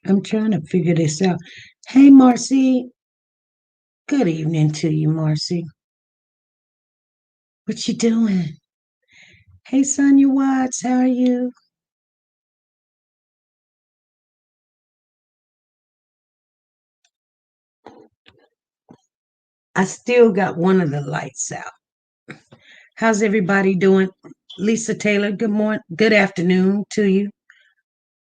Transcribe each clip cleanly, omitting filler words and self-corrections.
I'm trying to figure this out. Hey, Marcy. Good evening to you, Marcy. What you doing? Hey, Sonia Watts. How are you? I still got one of the lights out. How's everybody doing? Lisa Taylor, good morning. Good afternoon to you.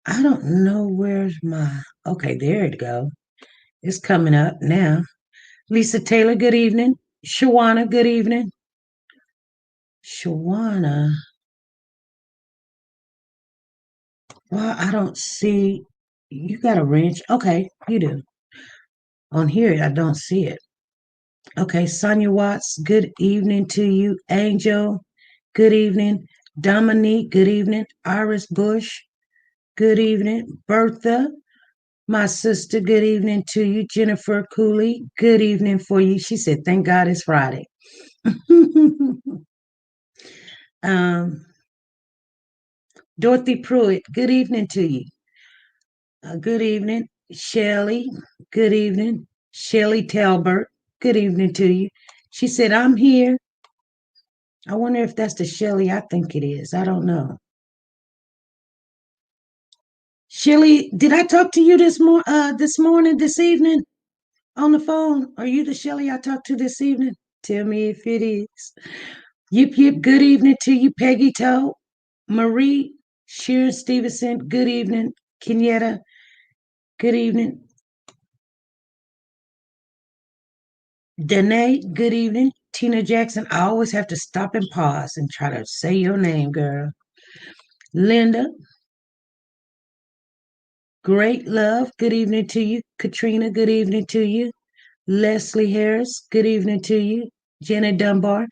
I don't know where's my. Okay, there it go. It's coming up now. Lisa Taylor, good evening. Shawana, good evening. Shawana. Well, I don't see. You got a wrench. Okay, you do. On here, I don't see it. Okay, Sonia Watts, good evening to you. Angel, good evening. Dominique, good evening. Iris Bush, good evening. Bertha, my sister, good evening to you. Jennifer Cooley, good evening for you. She said, thank God it's Friday. um, Dorothy Pruitt, good evening to you. Good evening. Shelly, good evening. Shelly Talbert, good evening to you. She said, I'm here. I wonder if that's the Shelly I think it is. I don't know. Shelly, did I talk to you this morning, this evening on the phone? Are you the Shelly I talked to this evening? Tell me if it is. Yip yip, good evening to you, Peggy Toe. Marie, Sharon Stevenson, good evening. Kenyatta, good evening. Danae, good evening. Tina Jackson, I always have to stop and pause and try to say your name, girl. Linda, great love, good evening to you. Katrina, good evening to you. Leslie Harris, good evening to you. Janet Dunbar,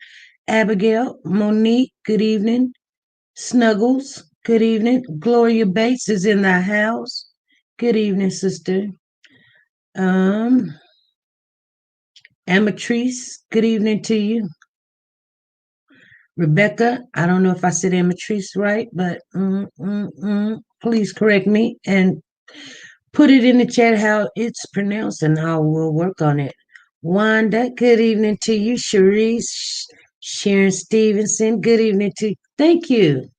Abigail, Monique, good evening. Snuggles, good evening. Gloria Bates is in the house. Good evening, sister. Um, Amatrice, good evening to you. Rebecca, I don't know if I said Amatrice right, but please correct me and put it in the chat how it's pronounced, and I will work on it. Wanda, good evening to you. Cherise, Sharon Stevenson, good evening to you. Thank you.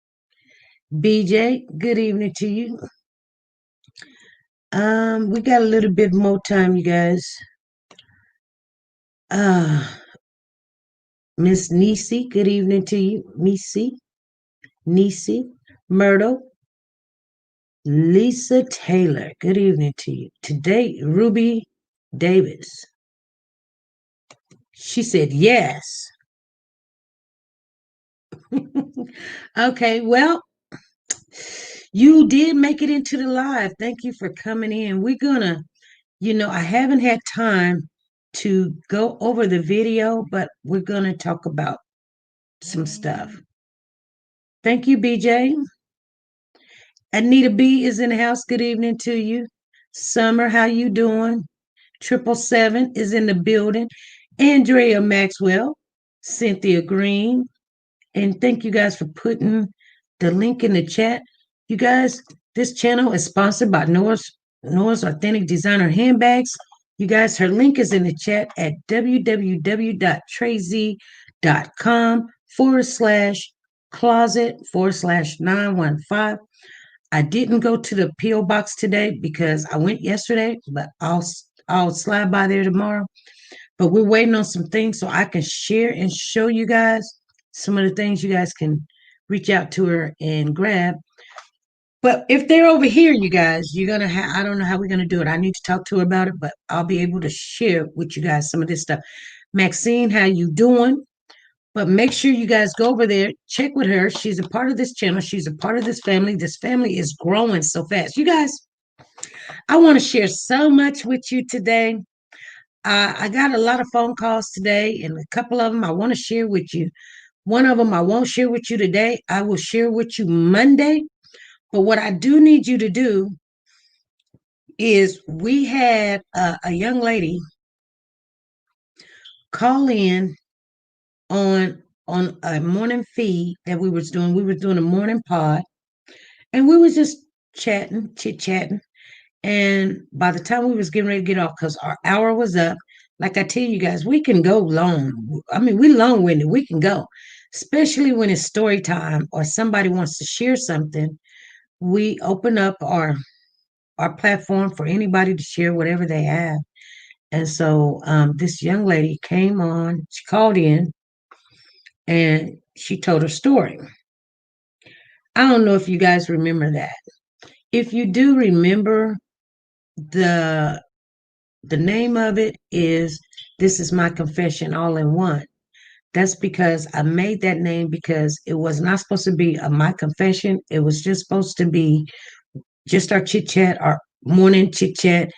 BJ, good evening to you. We got a little bit more time, you guys. Uh, Miss Nisi, good evening to you. Nisi, Myrtle, Lisa Taylor, good evening to you. Today, Ruby Davis. She said yes. Okay, well, you did make it into the live. Thank you for coming in. We're gonna, I haven't had time to go over the video, but we're gonna talk about some stuff. Thank you, BJ. Anita B is in the house. Good evening to you. Summer, how you doing? 777 is in the building. Andrea Maxwell, Cynthia Green, and thank you guys for putting the link in the chat. You guys, this channel is sponsored by Nora's Authentic Designer Handbags. You guys, her link is in the chat at www.trazy.com/closet/915. I didn't go to the P.O. box today because I went yesterday, but I'll slide by there tomorrow. But we're waiting on some things so I can share and show you guys some of the things you guys can reach out to her and grab. But if they're over here, you guys, you're gonna have, I don't know how we're gonna do it. I need to talk to her about it, but I'll be able to share with you guys some of this stuff. Maxine, how you doing? But make sure you guys go over there, check with her. She's a part of this channel. She's a part of this family. This family is growing so fast. You guys, I want to share so much with you today. I got a lot of phone calls today, and a couple of them I want to share with you. One of them I won't share with you today. I will share with you Monday. But what I do need you to do is we had a young lady call in on a morning feed that we was doing. We were doing a morning pod, and we was just chatting, chit chatting. And by the time we was getting ready to get off, because our hour was up, like I tell you guys, we can go long. I mean, we long-winded. We can go, especially when it's story time or somebody wants to share something. We open up our platform for anybody to share whatever they have. And so this young lady came on, she called in and she told her story. I don't know if you guys remember that. If you do remember, the the name of it is This Is My Confession All in One. That's because I made that name because it was not supposed to be a my confession. It was just supposed to be just our chit chat, our morning chit chat.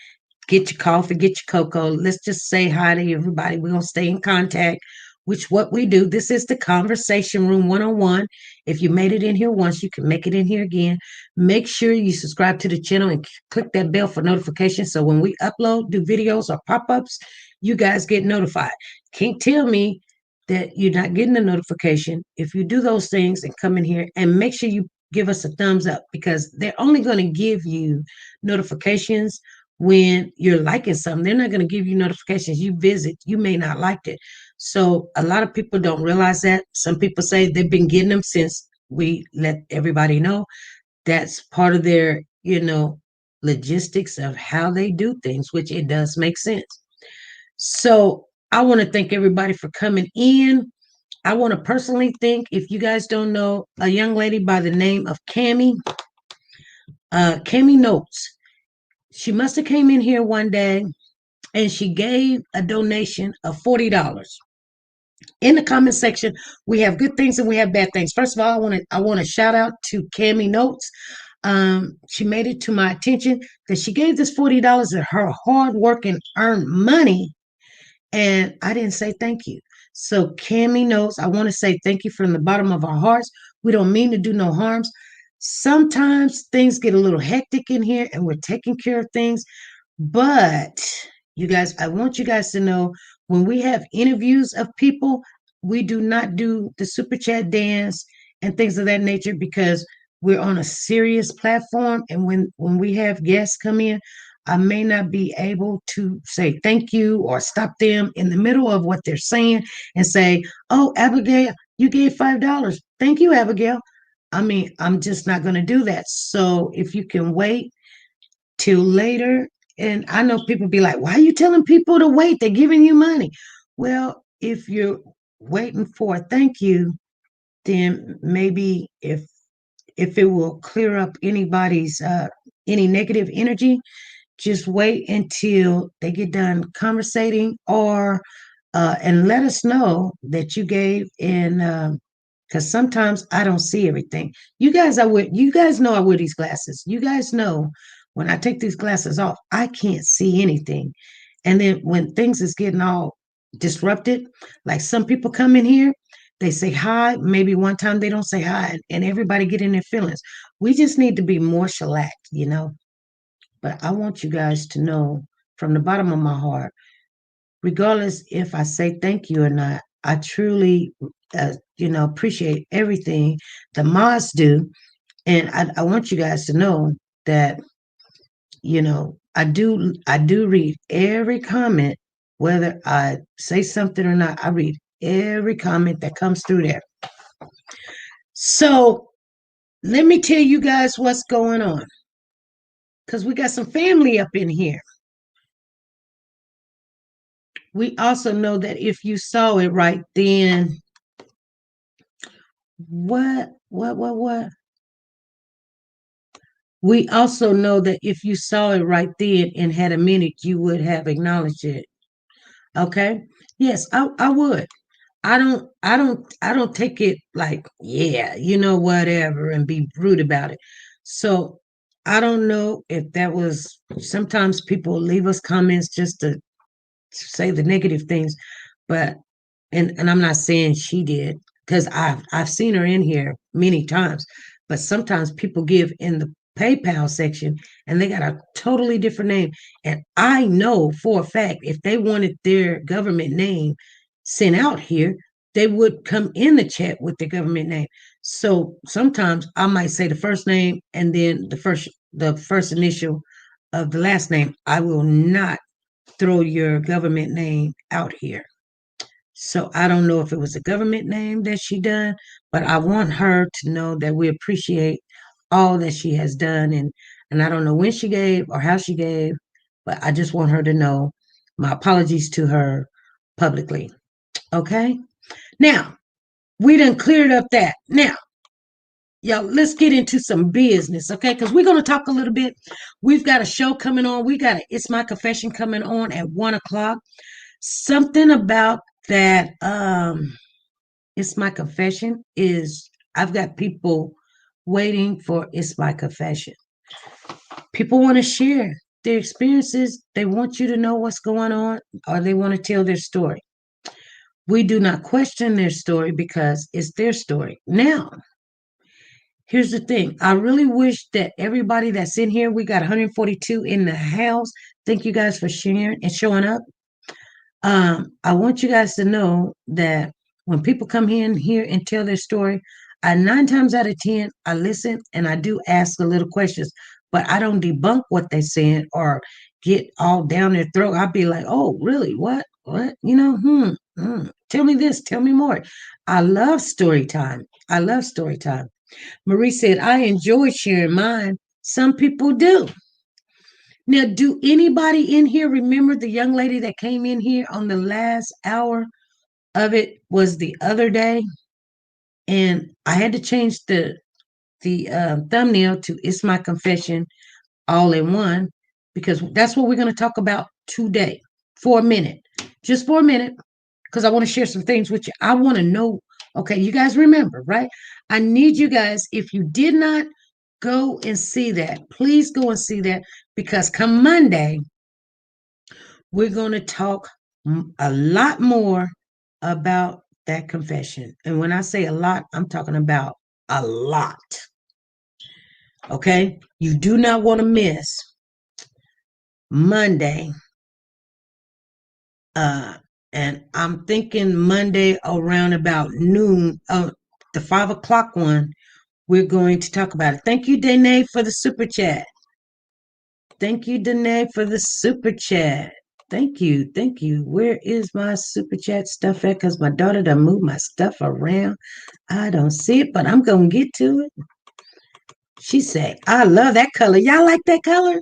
Get your coffee, get your cocoa. Let's just say hi to everybody. We're going to stay in contact, which what we do. This is the Conversation Room 101. If you made it in here once, you can make it in here again. Make sure you subscribe to the channel and click that bell for notifications. So when we upload, do videos or pop-ups, you guys get notified. Can't tell me that you're not getting a notification if you do those things and come in here, and make sure you give us a thumbs up, because they're only going to give you notifications when you're liking something. They're not going to give you notifications. You visit, you may not like it. So a lot of people don't realize that. Some people say they've been getting them since we let everybody know. That's part of their, logistics of how they do things, which it does make sense. So I want to thank everybody for coming in. I want to personally thank, if you guys don't know, a young lady by the name of Cami Notes. She must have came in here one day and she gave a donation of $40. In the comment section, we have good things and we have bad things. First of all, I want to shout out to Cami Notes. She made it to my attention that she gave this $40 of her hard work and earned money, and I didn't say thank you. So Cami knows I want to say thank you from the bottom of our hearts. We don't mean to do no harms. Sometimes things get a little hectic in here and we're taking care of things. But you guys, I want you guys to know, when we have interviews of people, we do not do the super chat dance and things of that nature, because we're on a serious platform. And when we have guests come in, I may not be able to say thank you or stop them in the middle of what they're saying and say, "Oh, Abigail, you gave $5. Thank you, Abigail." I mean, I'm just not going to do that. So if you can wait till later. And I know people be like, "Why are you telling people to wait? They're giving you money." Well, if you're waiting for a thank you, then maybe if it will clear up anybody's any negative energy, just wait until they get done conversating, or and let us know that you gave. And because sometimes I don't see everything. You guys know I wear these glasses. You guys know when I take these glasses off, I can't see anything. And then when things is getting all disrupted, like some people come in here, they say hi, maybe one time they don't say hi, and everybody get in their feelings. We just need to be more shellacked. But I want you guys to know from the bottom of my heart, regardless if I say thank you or not, I truly, appreciate everything the mods do. And I want you guys to know that, I do read every comment, whether I say something or not. I read every comment that comes through there. So let me tell you guys what's going on, because we got some family up in here. We also know that if you saw it right then, what? We also know that if you saw it right then and had a minute, you would have acknowledged it. Okay? Yes, I would. I don't take it like, yeah, whatever, and be rude about it. So I don't know if that was, sometimes people leave us comments just to say the negative things, but and I'm not saying she did, because I've seen her in here many times, but sometimes people give in the PayPal section and they got a totally different name. And I know for a fact if they wanted their government name sent out here, they would come in the chat with their government name. So sometimes I might say the first name and then the first initial of the last name. I will not throw your government name out here. So I don't know if it was a government name that she done, but I want her to know that we appreciate all that she has done, and I don't know when she gave or how she gave, but I just want her to know my apologies to her publicly. Okay? Now, we done cleared up that. Now, y'all, let's get into some business, okay? Because we're going to talk a little bit. We've got a show coming on. We got It's My Confession coming on at 1 o'clock. Something about that It's My Confession is I've got people waiting for It's My Confession. People want to share their experiences. They want you to know what's going on, or they want to tell their story. We do not question their story because it's their story. Now, here's the thing. I really wish that everybody that's in here, we got 142 in the house. Thank you guys for sharing and showing up. I want you guys to know that when people come in here and tell their story, I 9 times out of 10, I listen and I do ask a little questions, but I don't debunk what they're saying or get all down their throat. I'll be like, oh, really? What? What? Tell me this, tell me more. I love story time. I love story time. Marie said, I enjoy sharing mine. Some people do. Now, do anybody in here remember the young lady that came in here on the last hour of it was the other day? And I had to change the thumbnail to It's My Confession all in one because that's what we're going to talk about today for a minute. Just for a minute, because I want to share some things with you. I want to know, okay, you guys remember, right? I need you guys, if you did not go and see that, please go and see that because come Monday, we're going to talk a lot more about that confession. And when I say a lot, I'm talking about a lot. Okay? You do not want to miss Monday. And I'm thinking Monday around about noon, the 5 o'clock one, we're going to talk about it. Thank you, Danae, for the super chat. Thank you, Danae, for the super chat. Thank you. Thank you. Where is my super chat stuff at? Because my daughter done moved my stuff around. I don't see it, but I'm going to get to it. She said, I love that color. Y'all like that color?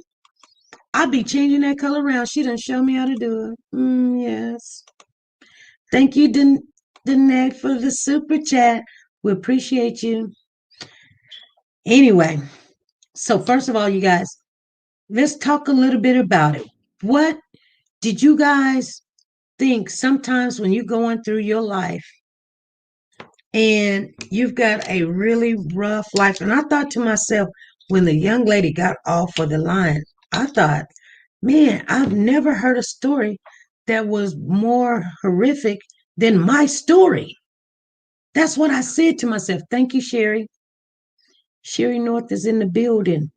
I'll be changing that color around. She done show me how to do it. Yes. Thank you, Danae, for the super chat. We appreciate you. Anyway, so first of all, you guys, let's talk a little bit about it. What did you guys think sometimes when you're going through your life and you've got a really rough life? And I thought to myself, when the young lady got off of the line, I thought, man, I've never heard a story that was more horrific than my story. That's what I said to myself. Thank you, Sherry. Sherry North is in the building.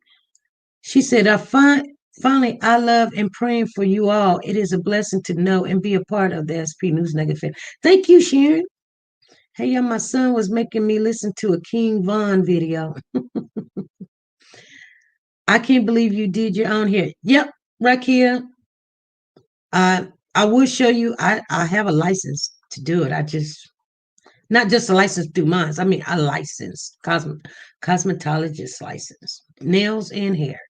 She said, finally, I love and praying for you all. It is a blessing to know and be a part of the SP News Nugget family. Thank you, Sharon. Hey, yeah, my son was making me listen to a King Von video. I can't believe you did your own hair. Yep, right here. I will show you. I have a license to do it. I just not just a license through mine. I mean, a license, cosmetologist license, nails and hair.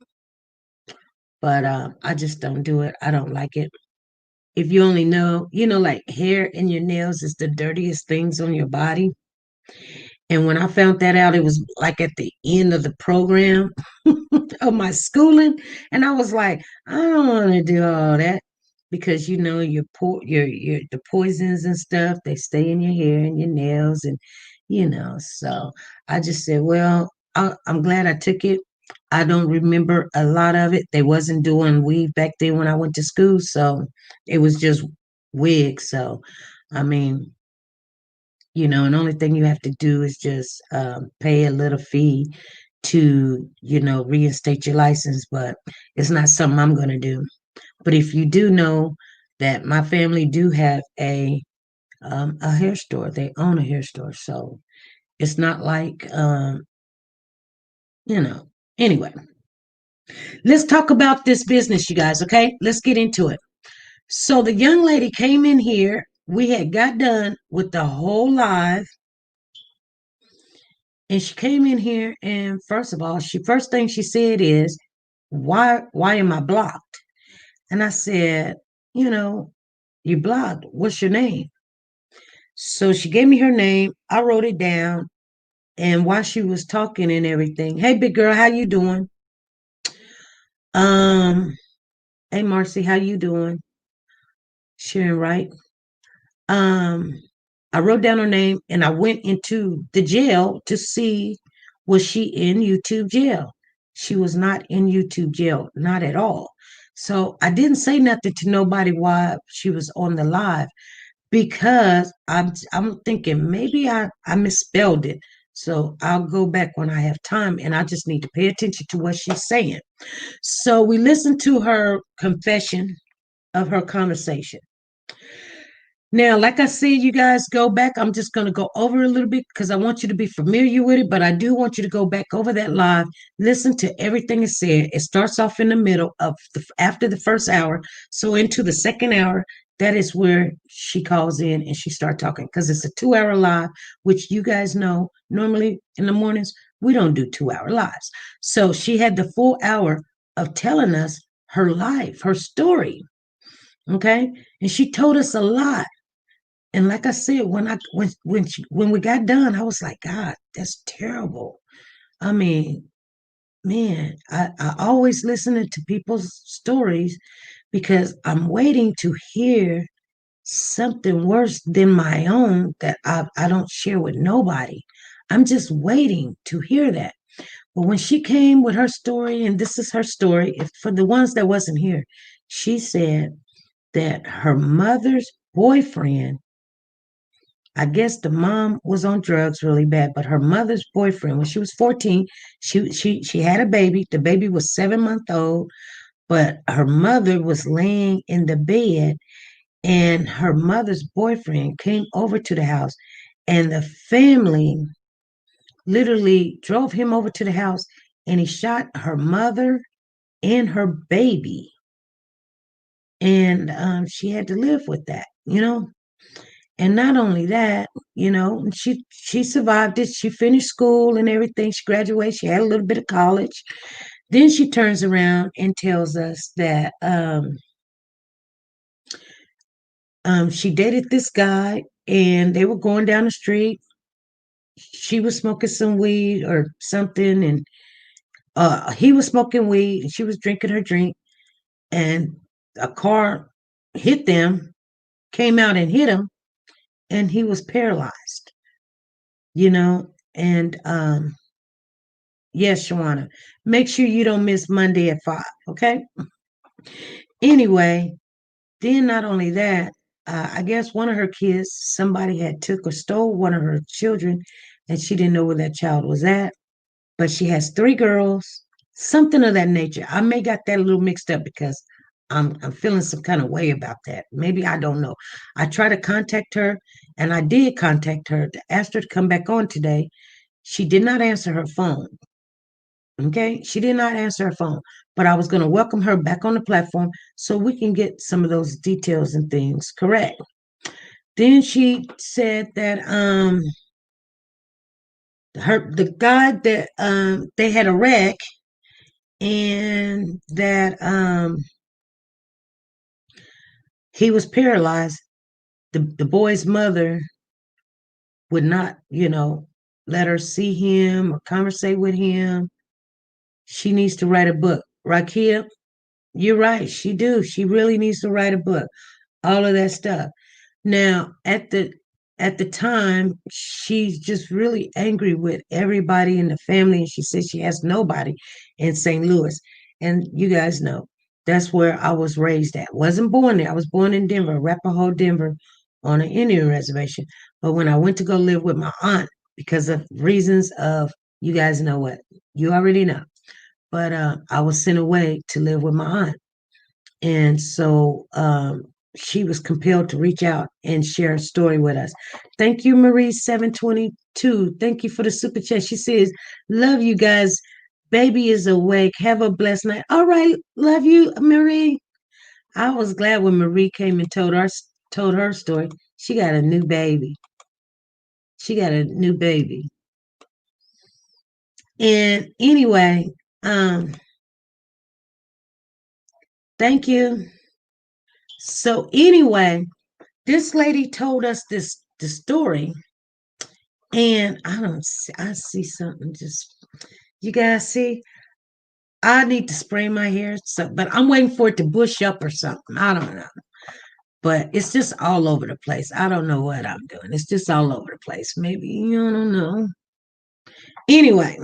But I just don't do it. I don't like it. If you only know, like hair and your nails is the dirtiest things on your body. And when I found that out, it was like at the end of the program of my schooling, and I was like, I don't want to do all that because your the poisons and stuff they stay in your hair and your nails, and So I just said, well, I'm glad I took it. I don't remember a lot of it. They wasn't doing weave back then when I went to school, so it was just wigs. So, I mean, and the only thing you have to do is just pay a little fee to, reinstate your license, but it's not something I'm going to do. But if you do know that my family do have a hair store, they own a hair store, so it's not like, anyway. Let's talk about this business, you guys, okay? Let's get into it. So the young lady came in here. We had got done with the whole live, and she came in here, and first of all, first thing she said is, why am I blocked? And I said, you know, you blocked. What's your name? So she gave me her name. I wrote it down. And while she was talking and everything, hey, big girl, how you doing? Um, hey, Marcy, how you doing? Sharon Wright. Um, I wrote down her name and I went into the jail to see was she in YouTube jail. She was not in YouTube jail, not at all. So I didn't say nothing to nobody while she was on the live because I'm thinking maybe I misspelled it. So I'll go back when I have time and I just need to pay attention to what she's saying. So we listened to her confession of her conversation. Now, like I said, you guys go back. I'm just going to go over a little bit because I want you to be familiar with it, but I do want you to go back over that live, listen to everything it said. It starts off in the middle of after the first hour. So into the second hour, that is where she calls in and she starts talking because it's a 2 hour live, which you guys know normally in the mornings, we don't do 2 hour lives. So she had the full hour of telling us her life, her story. Okay. And she told us a lot. And like I said, when we got done, I was like, God, that's terrible. I mean, man, I always listening to people's stories because I'm waiting to hear something worse than my own that I don't share with nobody. I'm just waiting to hear that. But when she came with her story, and this is her story, if for the ones that wasn't here, she said that her mother's boyfriend, I guess the mom was on drugs really bad, but her mother's boyfriend, when she was 14, she had a baby. The baby was 7 months old, but her mother was laying in the bed, and her mother's boyfriend came over to the house, and the family literally drove him over to the house, and he shot her mother and her baby, and she had to live with that. And not only that, she survived it. She finished school and everything. She graduated. She had a little bit of college. Then she turns around and tells us that she dated this guy and they were going down the street. She was smoking some weed or something, and he was smoking weed and she was drinking her drink. And a car hit them, came out and hit him, and he was paralyzed. And yes, Shawana. Make sure you don't miss Monday at 5, okay? Anyway, then not only that, I guess one of her kids, somebody had took or stole one of her children, and she didn't know where that child was at. But she has 3 girls, something of that nature. I may got that a little mixed up because I'm feeling some kind of way about that. Maybe I don't know. I tried to contact her, and I did contact her to ask her to come back on today. She did not answer her phone. Okay, she did not answer her phone, but I was going to welcome her back on the platform so we can get some of those details and things correct. Then she said that the guy that they had a wreck, and that he was paralyzed. The boy's mother would not, let her see him or conversate with him. She needs to write a book. Rakia, you're right. She do. She really needs to write a book. All of that stuff. Now, at the time, she's just really angry with everybody in the family, and she says she has nobody in St. Louis. And you guys know that's where I was raised at. Wasn't born there. I was born in Denver, Arapahoe, Denver, on an Indian reservation. But when I went to go live with my aunt, because of reasons of you guys know what, you already know. But I was sent away to live with my aunt. And so she was compelled to reach out and share a story with us. Thank you, Marie 722. Thank you for the super chat. She says, love you guys. Baby is awake. Have a blessed night. All right. Love you, Marie. I was glad when Marie came and told her story. She got a new baby. She got a new baby. And anyway, thank you. So anyway, this lady told us the story, and I don't see, I see something. Just you guys see, I need to spray my hair, so but I'm waiting for it to bush up or something. I don't know, but it's just all over the place. I don't know what I'm doing. It's just all over the place. Maybe I don't know. Anyway,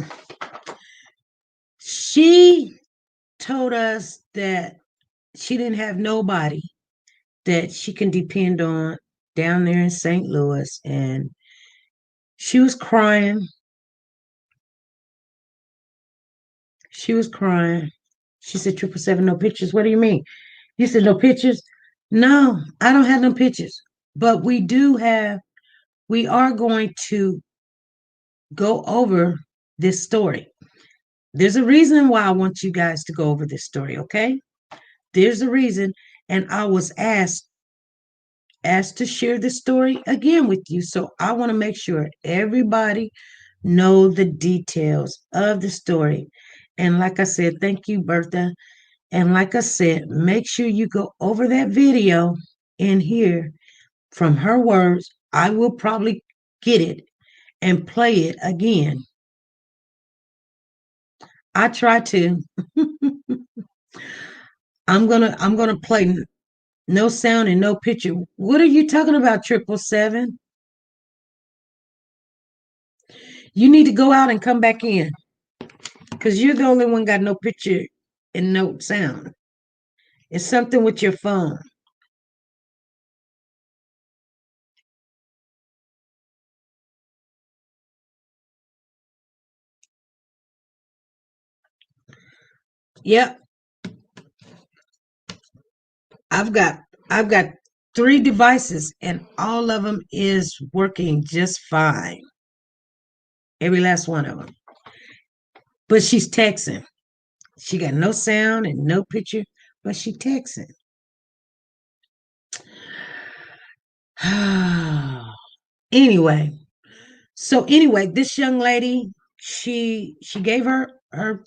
she told us that she didn't have nobody that she can depend on down there in St. Louis, and she was crying. She was crying. She said, 777, no pictures. What do you mean? You said, no pictures? No, I don't have no pictures. But we are going to go over this story. There's a reason why I want you guys to go over this story, okay? There's a reason. And I was asked to share this story again with you. So I want to make sure everybody know the details of the story. And like I said, thank you, Bertha. And like I said, make sure you go over that video and hear from her words. I will probably get it and play it again. I try to. I'm gonna play no sound and no picture. What are you talking about, 777? You need to go out and come back in because you're the only one got no picture and no sound. It's something with your phone. Yep, I've got I've got three devices and all of them is working just fine. Every last one of them. But she's texting. She got no sound and no picture, but she texting. Anyway, so anyway, this young lady, she gave her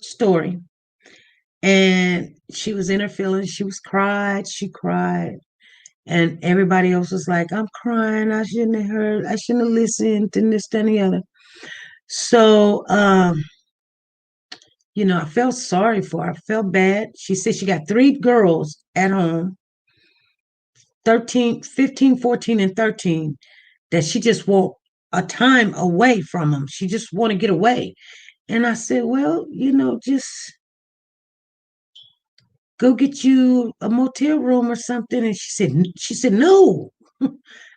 story, and she was in her feelings. She cried, and everybody else was like, "I'm crying. I shouldn't have heard. I shouldn't have listened to this, that, and the other." So, I felt sorry for her. I felt bad. She said she got three girls at home, 13, 15, 14, and 13, that she just want a time away from them. She just want to get away. And I said, well, just go get you a motel room or something. And she said, no.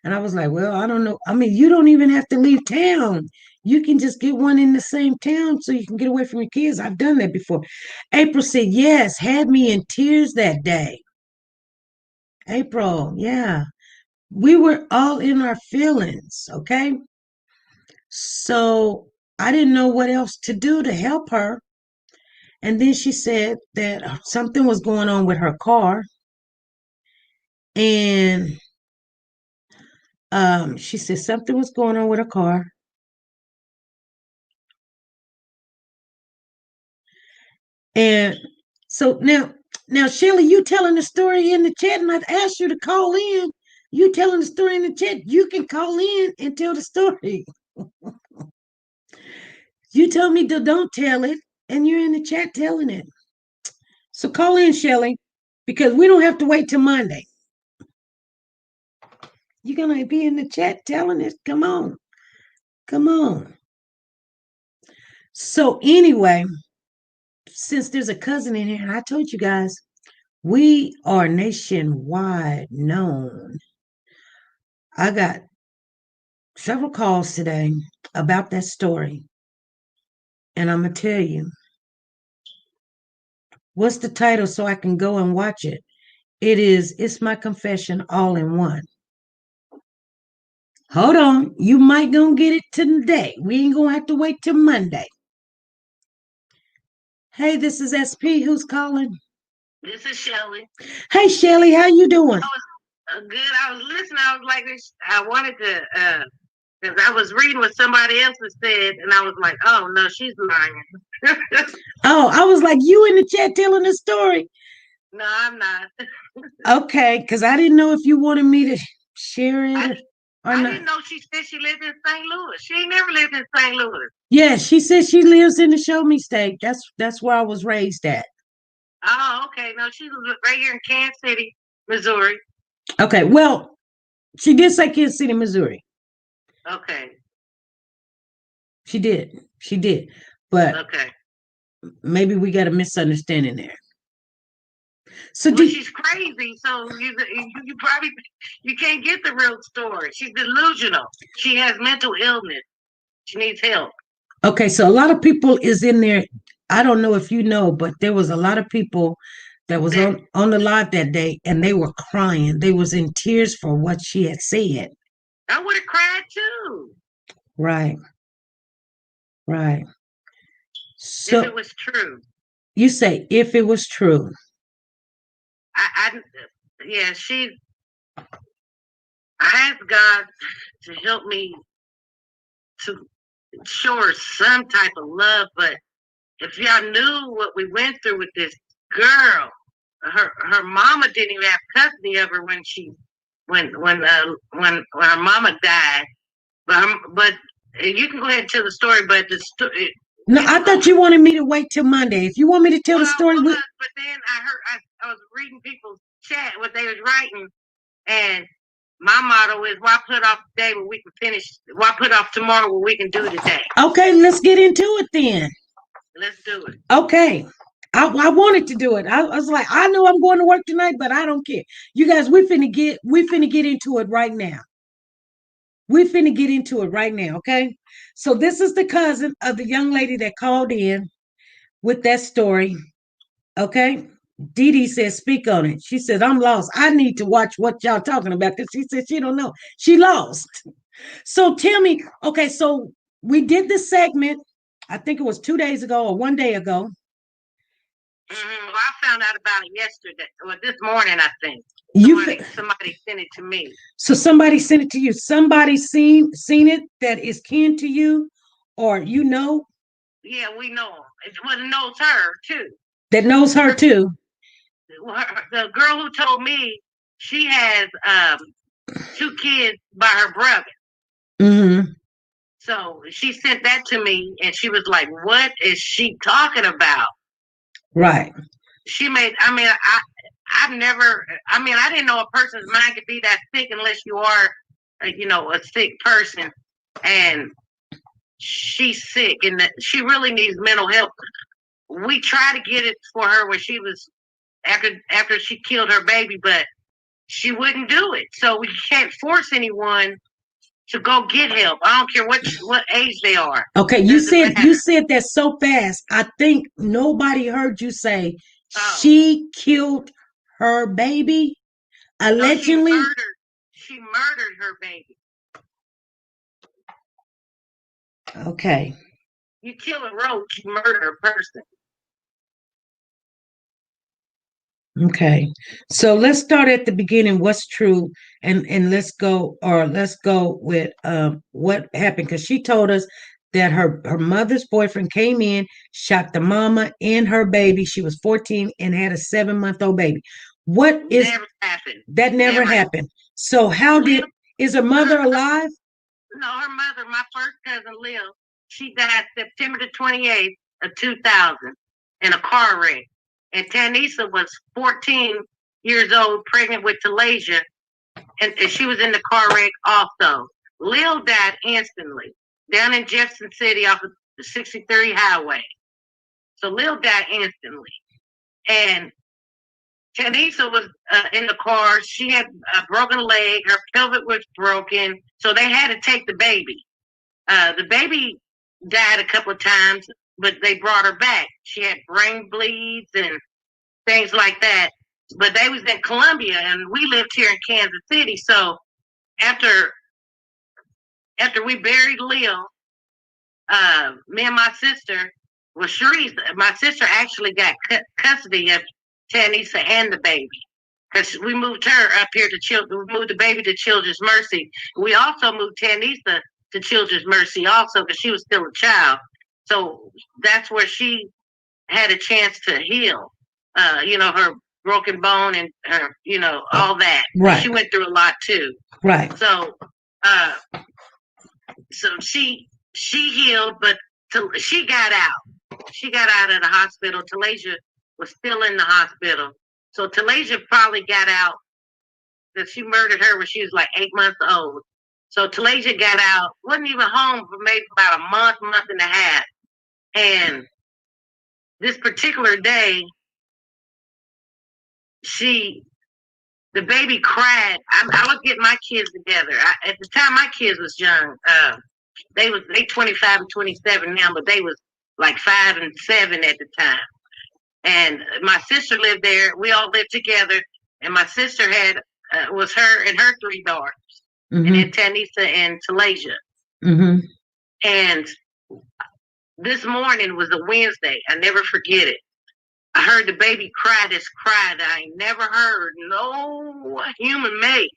And I was like, well, I don't know. I mean, you don't even have to leave town. You can just get one in the same town so you can get away from your kids. I've done that before. April said, yes, had me in tears that day. April, yeah. We were all in our feelings, okay? So I didn't know what else to do to help her. And then she said that something was going on with her car. And she said something was going on with her car. And so now, Shelly, you telling the story in the chat, and I've asked you to call in. You telling the story in the chat. You can call in and tell the story. You told me to don't tell it, and you're in the chat telling it. So call in, Shelly, because we don't have to wait till Monday. You're gonna be in the chat telling it. Come on. Come on. So anyway, since there's a cousin in here, and I told you guys, we are nationwide known. I got several calls today about that story. And I'm going to tell you, what's the title so I can go and watch it? It's My Confession All in One. Hold on. You might gonna get it today. We ain't gonna have to wait till Monday. Hey, this is SP. Who's calling? This is Shelley. Hey, Shelly, how you doing? I was good. I was listening. I was like, I wanted to, because I was reading what somebody else had said, and I was like, oh no, she's lying. Oh, I was like, you in the chat telling the story. No, I'm not. Okay, because I didn't know if you wanted me to share I it or I not. didn't know she said she lived in St. Louis. She ain't never lived in St. Louis. Yeah, she says she lives in the Show Me State. That's where I was raised at. Oh, okay. No, she was right here in Kansas City, Missouri. Okay, well, she did say Kansas City, Missouri. Okay, She did. She did. But okay. maybe we got a misunderstanding there. So Well, did she's crazy, so you probably you can't get the real story. She's delusional. She has mental illness. She needs help. okay, so a lot of people is in there. I don't know if you know, but there was a lot of people that was That on the live that day and they were crying. They was in tears for what she had said. I would have cried too Right, right. if it So was true. you say if it was true. I yeah, I asked God to help me to show her some type of love, but if y'all knew what we went through with this girl, her mama didn't even have custody of her when when her mama died. But you can go ahead and tell the story. But the story, No, I thought you wanted me to wait till Monday. If you want me to tell well, the I story, was, but then I was reading people's chat what they was writing, and my motto is why put off today when we can finish? Why put off tomorrow when we can do today? okay, let's get into it then. Let's do it. Okay. I wanted to do it. I was like, I know I'm going to work tonight, but I don't care. You guys, we finna get into it right now. We finna get into it right now, okay? So this is the cousin of the young lady that called in with that story. Okay. Dee Dee says, speak on it. She says, I'm lost. I need to watch what y'all talking about because she said she don't know. She lost. So tell me, okay, so we did this segment, I think it was 2 days ago or one day ago. Well, I found out about it yesterday, or this morning, I think. You Somebody sent it to me. so somebody sent it to you. Somebody seen it that is kin to you, or you know Yeah, we know him. It knows her too. that knows her Her, too. the girl who told me she has two kids by her brother. Mm-hmm. So she sent that to me, and she was like, "What is she talking about?" Right. She made. I've never. I mean, I didn't know a person's mind could be that sick unless you are, a sick person, and she's sick, and that she really needs mental help. We tried to get it for her when she was after she killed her baby, but she wouldn't do it. So we can't force anyone to go get help. I don't care what age they are. Okay, It you doesn't said you matter. said that so fast. I think nobody heard you say Oh she killed her baby no, allegedly. she murdered her baby. Okay. You kill a roach, you murder a person. Okay. So let's start at the beginning. What's true, and let's go with what happened because she told us that her mother's boyfriend came in, shot the mama and her baby. She was 14 and had a 7-month-old baby. What is Never happened. that never Never. happened? So how Lil, did is her her, mother alive? no, her mother, my first cousin Lil, she died September the 28th of 2000 in a car wreck. And Tanisa was 14 years old, pregnant with Talasia, and she was in the car wreck also. Lil died instantly down in Jefferson City off of the 63 highway. So Lil died instantly. And Tanisa was in the car. She had a broken leg. Her pelvic was broken. So they had to take the baby. The baby died a couple of times, but they brought her back. She had brain bleeds and things like that. But they was in Columbia, and we lived here in Kansas City. So after after we buried Lil, me and my sister, Well, Sharice, my sister actually got custody of Tanisa and the baby because we moved her up here to we moved the baby to Children's Mercy. We also moved Tanisa to Children's Mercy also because she was still a child. So that's where she had a chance to heal. Her broken bone and her, all that. Right. She went through a lot too. Right. So, she healed, but she got out. She got out of the hospital. Talasia was still in the hospital. So Talasia probably got out because she murdered her when she was like 8 months old. So Talasia got out, wasn't even home for maybe about a month and a half. And this particular day, the baby cried. I was getting my kids together. At the time, my kids was young. They 25 and 27 now, but they was like 5 and 7 at the time. And my sister lived there. We all lived together. And my sister was her and her 3 daughters, and then Tanisa and Talasia. And this morning was a Wednesday. I never forget it. I heard the baby cry this cry that I never heard no human made.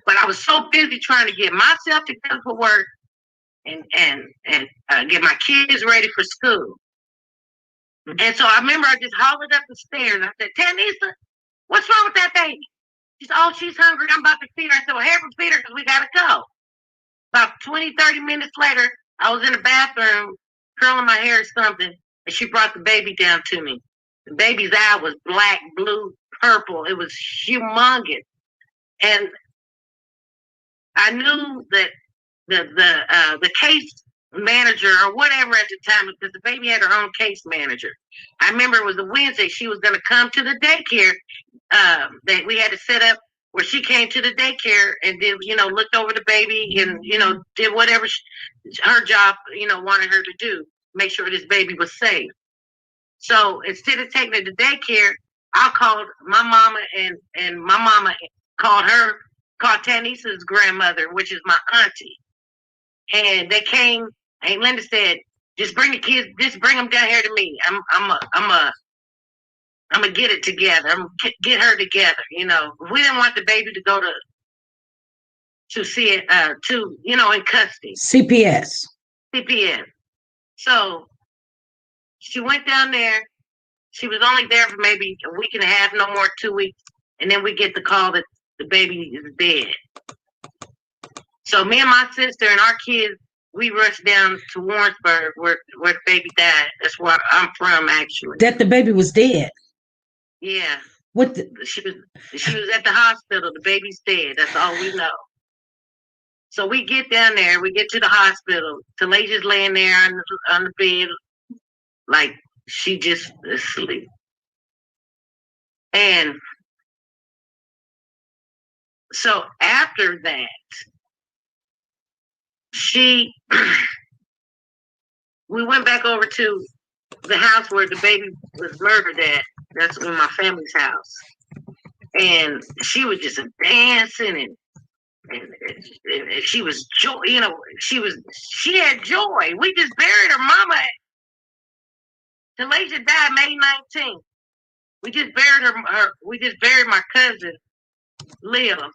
But I was so busy trying to get myself together for work and get my kids ready for school. And so I remember I just hollered up the stairs. I said, Tanisa, what's wrong with that baby? She said, oh, she's hungry. I'm about to feed her. I said, well, have her feed her because we got to go. About 20, 30 minutes later, I was in the bathroom curling my hair or something, and she brought the baby down to me. The baby's eye was black, blue, purple. It was humongous. And I knew that the case manager or whatever at the time, because the baby had her own case manager. I remember it was a Wednesday. She was going to come to the daycare that we had to set up where she came to the daycare and did, looked over the baby and, did whatever her job, wanted her to do, make sure this baby was safe. So instead of taking her to daycare, I called my mama and my mama called Tanisa's grandmother, which is my auntie. And they came, and Linda said, just bring the kids, just bring them down here to me. I'm gonna get it together. I'm gonna get her together. We didn't want the baby to go to see it, in custody. CPS. So she went down there. She was only there for maybe a week and a half, no more, 2 weeks. And then we get the call that the baby is dead. So me and my sister and our kids, we rushed down to Warrensburg where the baby died. That's where I'm from, actually. That the baby was dead? Yeah. What? She was at the hospital. The baby's dead. That's all we know. So we get down there. We get to the hospital. Talasia's laying there on the bed like she just asleep. And so after that, we went back over to the house where the baby was murdered at. That's in my family's house. And she was just dancing and she was joy, she had joy. We just buried her mama. Talasia died May 19th. We just buried my cousin, Leah.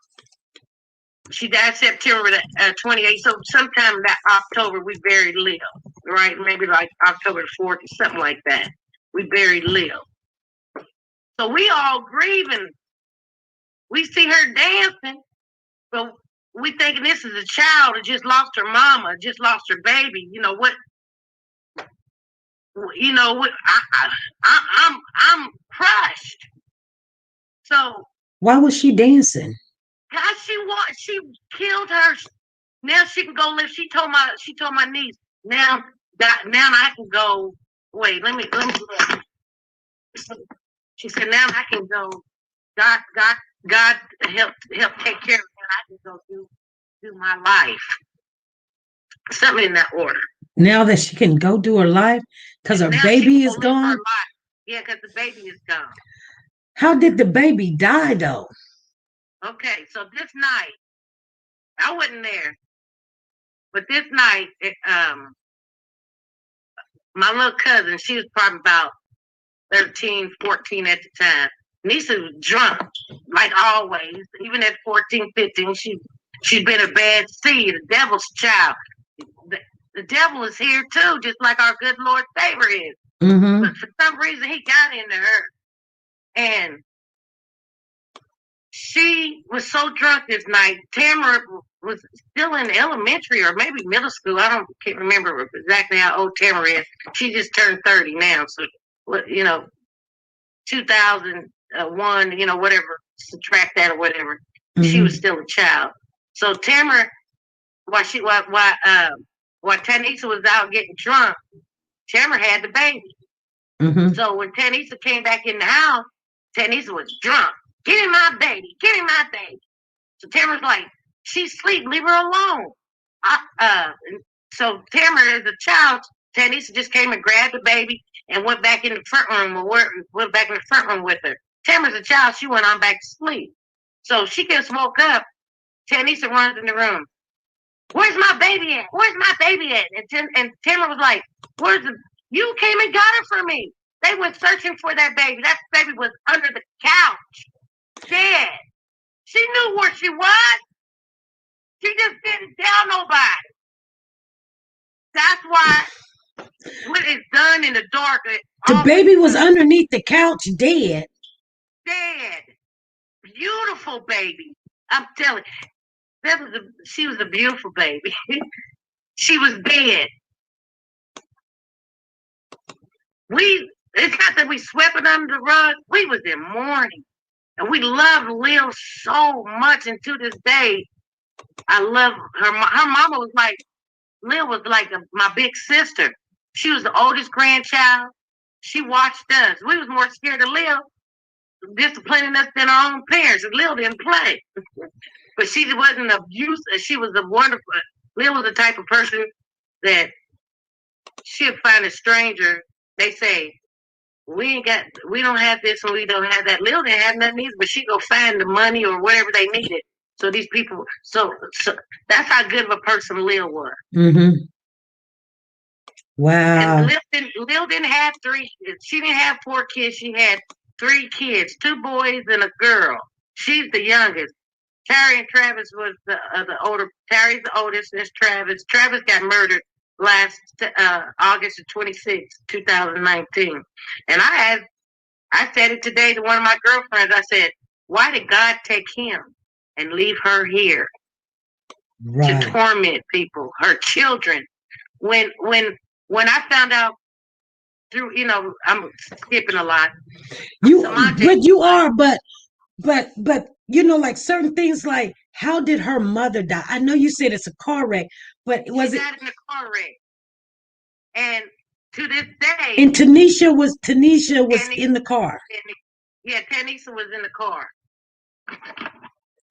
She died September 28th. So sometime that October, we buried Leah, right? Maybe like October 4th or something like that. We buried Leah. So we all grieving. We see her dancing, but we thinking this is a child that just lost her mama, just lost her baby. I'm crushed. So why was she dancing? God, she killed her. Now she can go live. She told my niece, now I can go. Wait, let me look. She said, now I can go. God help take care of me, and I can go do my life. Something in that order. Now that she can go do her life because her baby is gone? Yeah, because the baby is gone. How did the baby die, though? Okay, so this night, I wasn't there, but this night, my little cousin, she was probably about 13, 14 at the time. Nisa was drunk, like always. Even at 14, 15, she's been a bad seed, a devil's child. The devil is here too, just like our good Lord Savior is. Mm-hmm. But for some reason, he got into her. And she was so drunk this night. Tamara was still in elementary or maybe middle school. Can't remember exactly how old Tamara is. She just turned 30 now. So, 2001, whatever, subtract that or whatever. Mm-hmm. She was still a child. So Tamara, while Tanisha was out getting drunk, Tamara had the baby. Mm-hmm. So when Tanisha came back in the house, Tanisha was drunk. Give me my baby. Give me my baby. So Tamara's like, she's asleep. Leave her alone. So Tamara, as a child, Tanisha just came and grabbed the baby and went back in the front room with her. Tamara's a child. She went on back to sleep. So she just woke up. Tanisha runs in the room. Where's my baby at? Where's my baby at? And Tamara was like, you came and got her for me. They went searching for that baby. That baby was under the couch, dead. She knew where she was. She just didn't tell nobody. That's why when it's done in the dark, the baby was underneath the couch, dead. Dead. Beautiful baby. I'm telling you, she was a beautiful baby. She was dead. It's not that we swept it under the rug. We was in mourning. And we loved Lil so much. And to this day, I love her. Her mama was like, Lil was like my big sister. She was the oldest grandchild. She watched us. We was more scared of Lil disciplining us than our own parents. Lil didn't play. But she wasn't abusive. She was a wonderful. Lil was the type of person that she'd find a stranger. They say, we don't have this and we don't have that. Lil didn't have nothing either, but she'd go find the money or whatever they needed. So these people, so that's how good of a person Lil was. Mm-hmm. Wow. And Lil didn't have she didn't have 4 kids. She had 3 kids, 2 boys and a girl. She's the youngest. Terry and Travis was the older. Terry's the oldest. There's Travis. Travis got murdered last August 26, 2019. And I said it today to one of my girlfriends. I said, why did God take him and leave her here to torment people, her children? When I found out through, I'm skipping a lot. But like certain things, like how did her mother die? I know you said it's a car wreck, but she died in a car wreck? And to this day, and Tanisha was in the car. Yeah, Tanisha was in the car.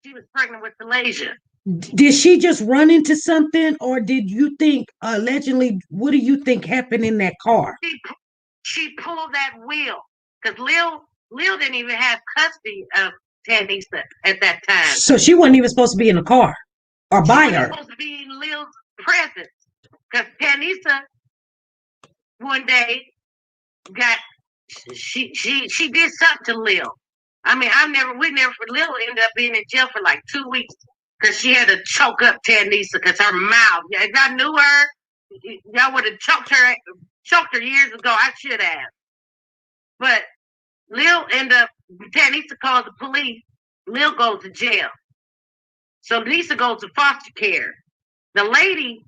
She was pregnant with Malaysia. Did she just run into something, or did you think allegedly? What do you think happened in that car? She pulled that wheel because Lil didn't even have custody of Tanisha at that time. So she wasn't even supposed to be in the car or by her. She was supposed to be in Lil's presence because Tanisha one day she did something to Lil. I mean, Lil ended up being in jail for like 2 weeks because she had to choke up Tanisha because her mouth. If I knew her, y'all would have choked her years ago. I should have. But Lil Tanisha calls the police. Lil goes to jail. So Lisa goes to foster care. The lady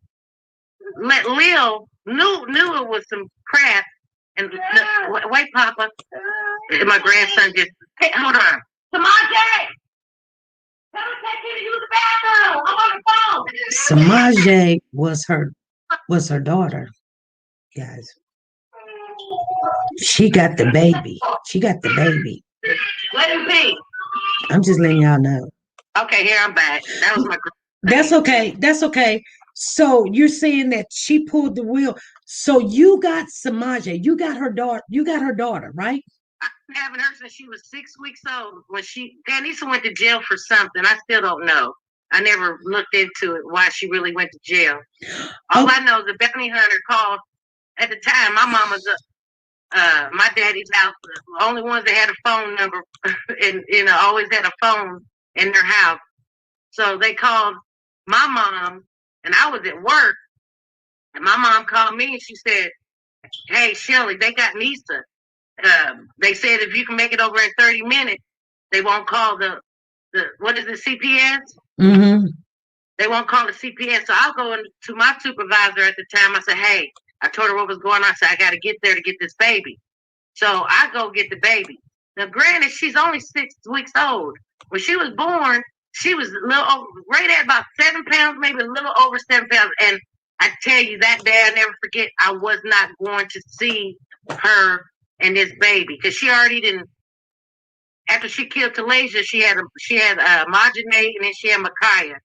let Lil knew it was some crap. And wait, Papa. My grandson just, hey, hold on. Samaje! Tell me to use the bathroom. I'm on the phone. Samaje was her daughter, guys. She got the baby. Let him be. I'm just letting y'all know. Okay, here I'm back. That was my. That's okay. So you're saying that she pulled the wheel. So you got Samaje. You got her daughter, right? I've been having her since she was 6 weeks old. When Tanisha went to jail for something, I still don't know. I never looked into it, why she really went to jail. All I know is the bounty hunter called at the time, my mom was my daddy's house, the only ones that had a phone number, and always had a phone in their house. So they called my mom, and I was at work, and my mom called me, and she said, "Hey, Shirley, they got Nisa. They said if you can make it over in 30 minutes, they won't call the what is it, CPS? Mm-hmm. They won't call the CPS." So I'll go to my supervisor at the time. I said, "Hey," I told her what was going on. I said, "I got to get there to get this baby." So I go get the baby. Now, granted, she's only 6 weeks old. When she was born, she was a little over, right at about 7 pounds, maybe a little over 7 pounds. And I tell you, that day, I never forget, I was not going to see her and this baby, because she already didn't. After she killed Talasia, she had Marjane, and then she had Micaiah.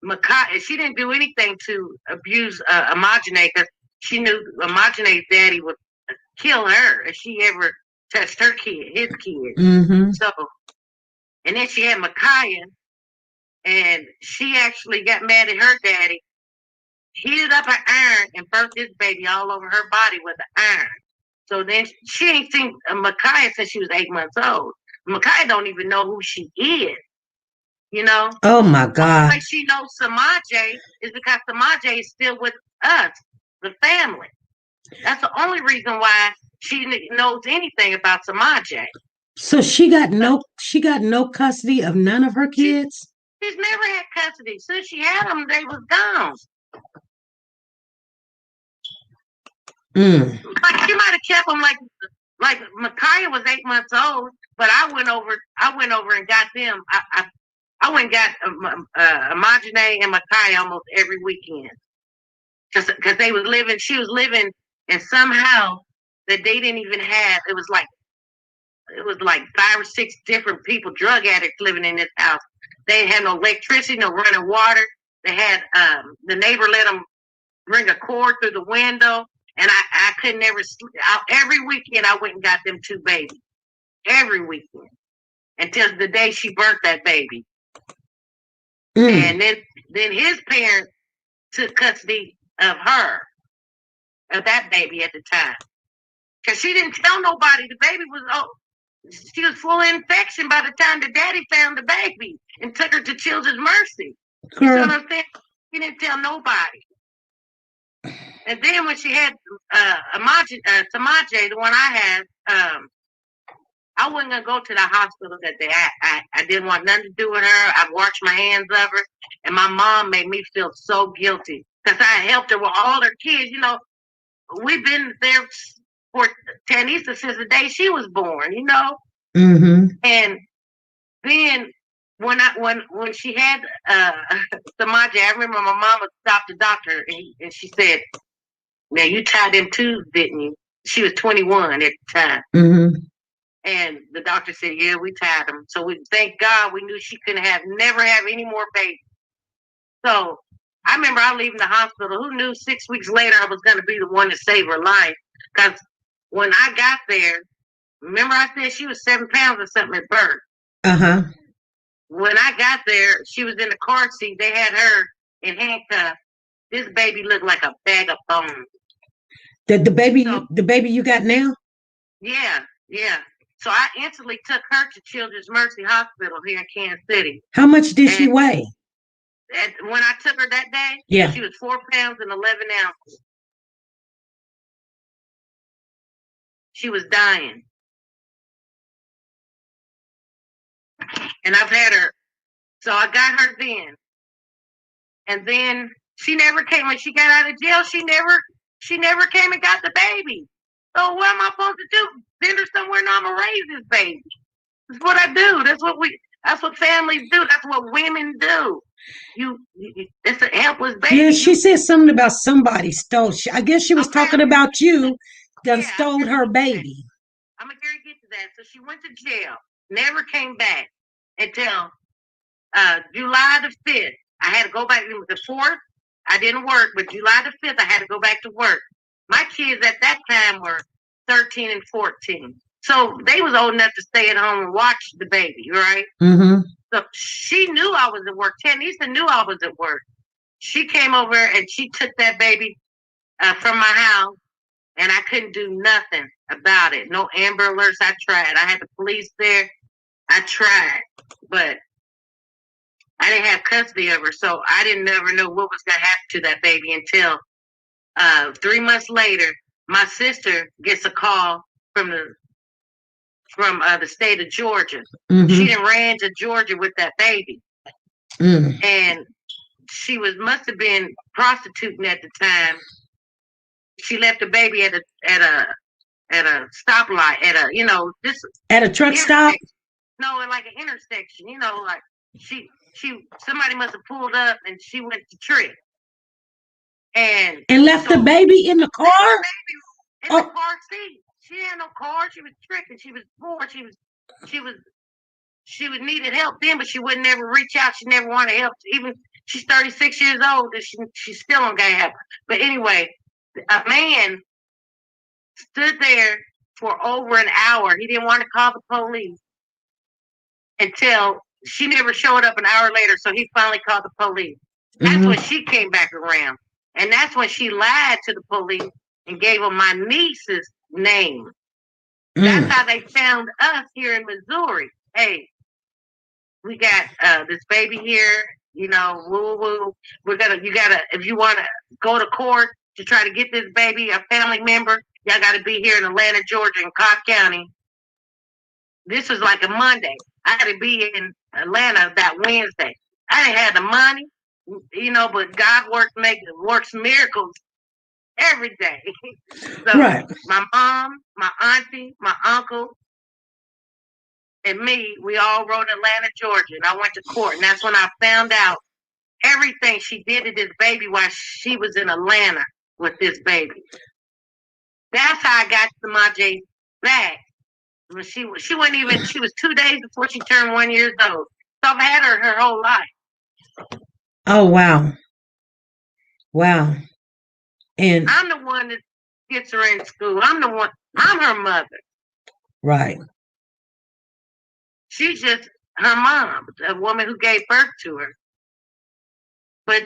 Micaiah, she didn't do anything to abuse Marjane, because she knew Marjane's daddy would kill her if she ever touched her kid, his kid. Mm-hmm. So, and then she had Micaiah, and she actually got mad at her daddy, heated up an iron, and burnt this baby all over her body with an iron. So then she ain't seen Micaiah since she was 8 months old. Micaiah don't even know who she is, you know? Oh my God. Like she knows Samaje is because Samaje is still with us, the family. That's the only reason why she knows anything about Samaje. So she got no custody of none of her kids? She's never had custody. Since she had them, they was gone. Like she might have kept them like Micaiah was 8 months old, but I went over and got them. I went and got Imagine and Micaiah almost every weekend. Because she was living in some house that they didn't even have. It was like 5 or 6 different people, drug addicts, living in this house. They had no electricity, no running water. They had the neighbor let them bring a cord through the window, and I could never sleep. Every weekend I went and got them 2 babies. Every weekend, until the day she burnt that baby. And then his parents took custody of that baby at the time, because she didn't tell nobody. The baby was she was full of infection by the time the daddy found the baby and took her to Children's Mercy. You know what I'm saying? He didn't tell nobody. And then when she had Samaje, the one I had, I wasn't gonna go to the hospital that day. I didn't want nothing to do with her. I washed my hands of her, and my mom made me feel so guilty because I helped her with all her kids. You know, we've been there for Tanisa since the day she was born. You know, and then when she had Samaje, I remember my mama stopped the doctor and she said, "Now you tied them tubes, didn't you?" She was 21 at the time. And the doctor said, "Yeah, we tied them." So we thank God we knew she couldn't never have any more babies. So I remember I leaving the hospital. Who knew 6 weeks later I was going to be the one to save her life? Because when I got there, remember I said she was 7 pounds or something at birth. When I got there, she was in the car seat. They had her in handcuffs. This baby looked like a bag of bones. The baby you got now? Yeah. So I instantly took her to Children's Mercy Hospital here in Kansas City. How much did she weigh? When I took her that day, she was 4 pounds and 11 ounces. She was dying. And I've had her. So I got her then. And then she never came. When she got out of jail, she never came and got the baby. So what am I supposed to do? Send her somewhere and I'm gonna raise this baby. That's what I do. That's what families do. That's what women do. It's a helpless baby. Yeah, she said something about somebody stole. I guess she was talking about you that stole her baby. I'm gonna get to that. So she went to jail, never came back until July the 5th. I had to go back. It was the 4th. I didn't work, but July the 5th, I had to go back to work. My kids at that time were 13 and 14. So they was old enough to stay at home and watch the baby, right? So she knew I was at work. Tanisa knew I was at work. She came over and she took that baby from my house and I couldn't do nothing about it. No Amber Alerts. I tried. I had the police there. I tried, but I didn't have custody of her, so I didn't never know what was going to happen to that baby until 3 months later. My sister gets a call from the state of Georgia. She done ran to Georgia with that baby, and she must have been prostituting at the time. She left the baby at a stoplight at a truck stop. No, in like an intersection. Like somebody must have pulled up and she went to trip and left the baby in the car. In the car seat. She had no car. She was tripping. She was poor. She needed help then, but she would never reach out. She never wanted help. Even she's 36 years old, and she still don't got help. But anyway, a man stood there for over an hour. He didn't want to call the police until she never showed up an hour later. So he finally called the police. That's when she came back around, and that's when she lied to the police and gave them my niece's name. That's how they found us here in Missouri. Hey, we got this baby here. Woo woo. If you want to go to court to try to get this baby, a family member, y'all got to be here in Atlanta, Georgia, in Cobb County. This was like a Monday. I had to be in Atlanta that Wednesday. I didn't have the money, but God works miracles every day. So right. My mom, my auntie, my uncle, and me, we all rode Atlanta, Georgia, and I went to court, and that's when I found out everything she did to this baby while she was in Atlanta with this baby. That's how I got Samaje back. When she was 2 days before she turned 1 year old. So I've had her whole life. Oh wow. Wow. And I'm the one that gets her in school. I'm her mother. Right. She's just her mom, a woman who gave birth to her. But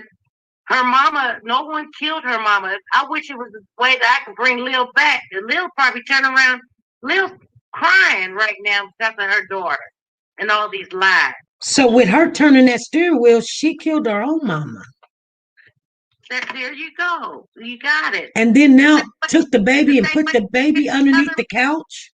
her mama, no one killed her mama. I wish it was a way that I could bring Lil back. And Lil probably turn around. Lil's crying right now because of her daughter and all these lies. So with her turning that steering wheel, she killed her own mama. There you go. You got it. And then now took the baby and put the baby underneath the couch?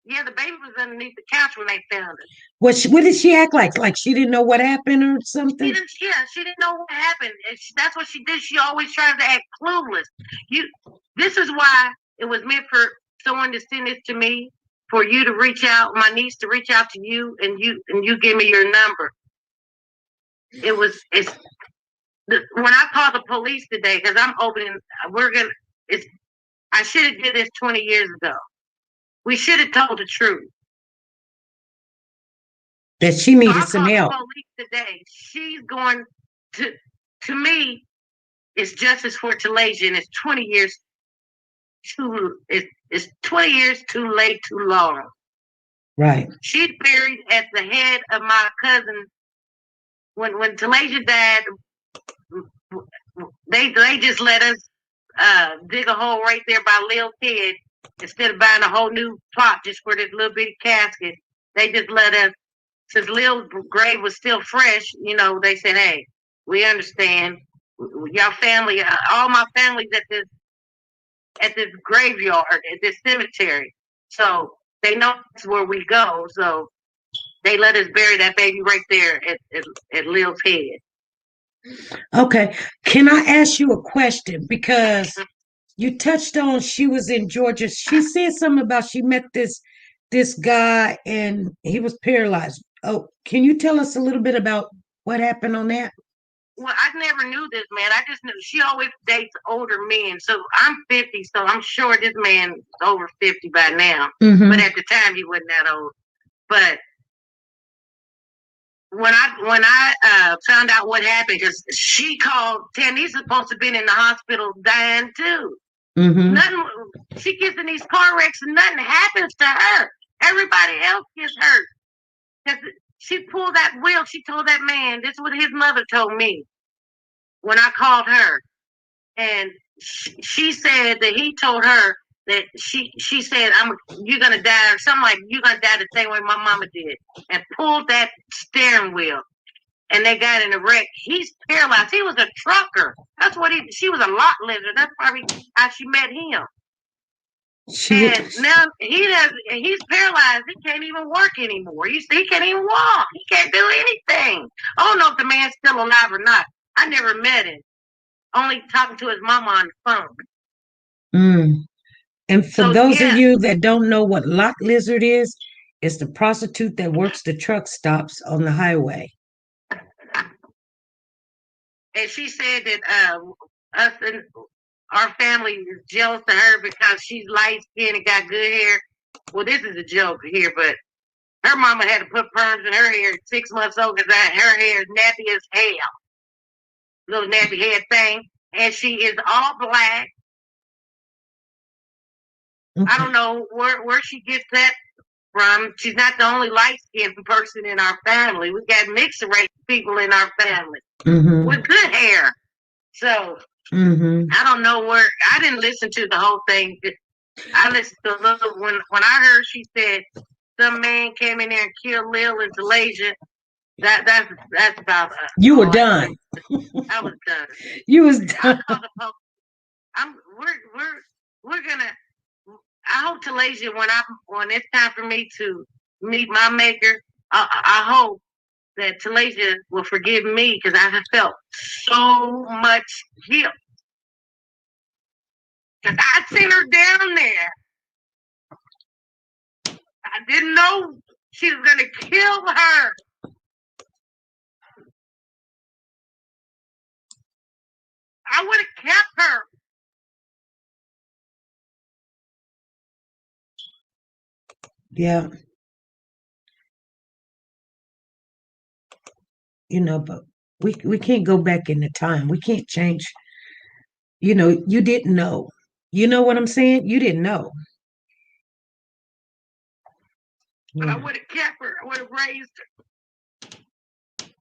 Yeah, the baby was underneath the couch when they found it. What did she act like? Like she didn't know what happened or something? She didn't know what happened. That's what she did. She always tries to act clueless. This is why it was meant for someone to send this to me, for you to reach out, my niece to reach out to you, and you give me your number. When I called the police today, because I'm opening, I should have did this 20 years ago. We should have told the truth. That she needed some help. The police today. She's going to me, it's justice for Talasia, and it's 20 years it's 20 years too late, too long. Right. She's buried at the head of my cousin. When Talasia died, they just let us dig a hole right there by Lil's head instead of buying a whole new plot just for this little bitty casket. They just let us, since Lil's grave was still fresh, they said, hey, we understand. Y'all family, all my family's at this graveyard, at this cemetery. So they know that's where we go. So they let us bury that baby right there at Lil's head. Okay. Can I ask you a question? Because you touched on she was in Georgia. She said something about she met this guy and he was paralyzed. Oh, can you tell us a little bit about what happened on that? Well, I never knew this man. I just knew she always dates older men. So I'm 50, so I'm sure this man is over 50 by now. Mm-hmm. But at the time, he wasn't that old. But when I found out what happened, because she called, Tanisa's supposed to have been in the hospital dying too. Mm-hmm. Nothing. She gets in these car wrecks and nothing happens to her. Everybody else gets hurt. Because she pulled that wheel. She told that man, this is what his mother told me when I called her. And she said that he told her that she said, you're gonna die, or something like, you're gonna die the same way my mama did, and pulled that steering wheel, and they got in a wreck. He's paralyzed. He was a trucker. That's what she was a lot lizard. That's probably how she met him. And now he's paralyzed. He can't even work anymore. He can't even walk. He can't do anything. I don't know if the man's still alive or not. I never met him. Only talking to his mama on the phone. And for those of you that don't know what lot lizard is, it's the prostitute that works the truck stops on the highway. And she said that us and our family is jealous of her because she's light skinned and got good hair. Well, this is a joke here, but her mama had to put perms in her hair at 6 months old because her hair is nappy as hell. Little nappy head thing. And she is all black. Okay. I don't know where she gets that from. She's not the only light-skinned person in our family. We got mixed race people in our family with good hair. So I don't know where. I didn't listen to the whole thing. I listened to a little. When I heard she said some man came in there and killed Lil in Malaysia. That's about. You were done. I was done. You was done. We're gonna. I hope Talasia, when it's time for me to meet my maker, I hope that Talasia will forgive me because I have felt so much guilt. Because I seen her down there. I didn't know she was gonna kill her. I would have kept her. Yeah. You know, but we can't go back in the time. We can't change. You know, you didn't know. You know what I'm saying? You didn't know. But I would have kept her. I would have raised her.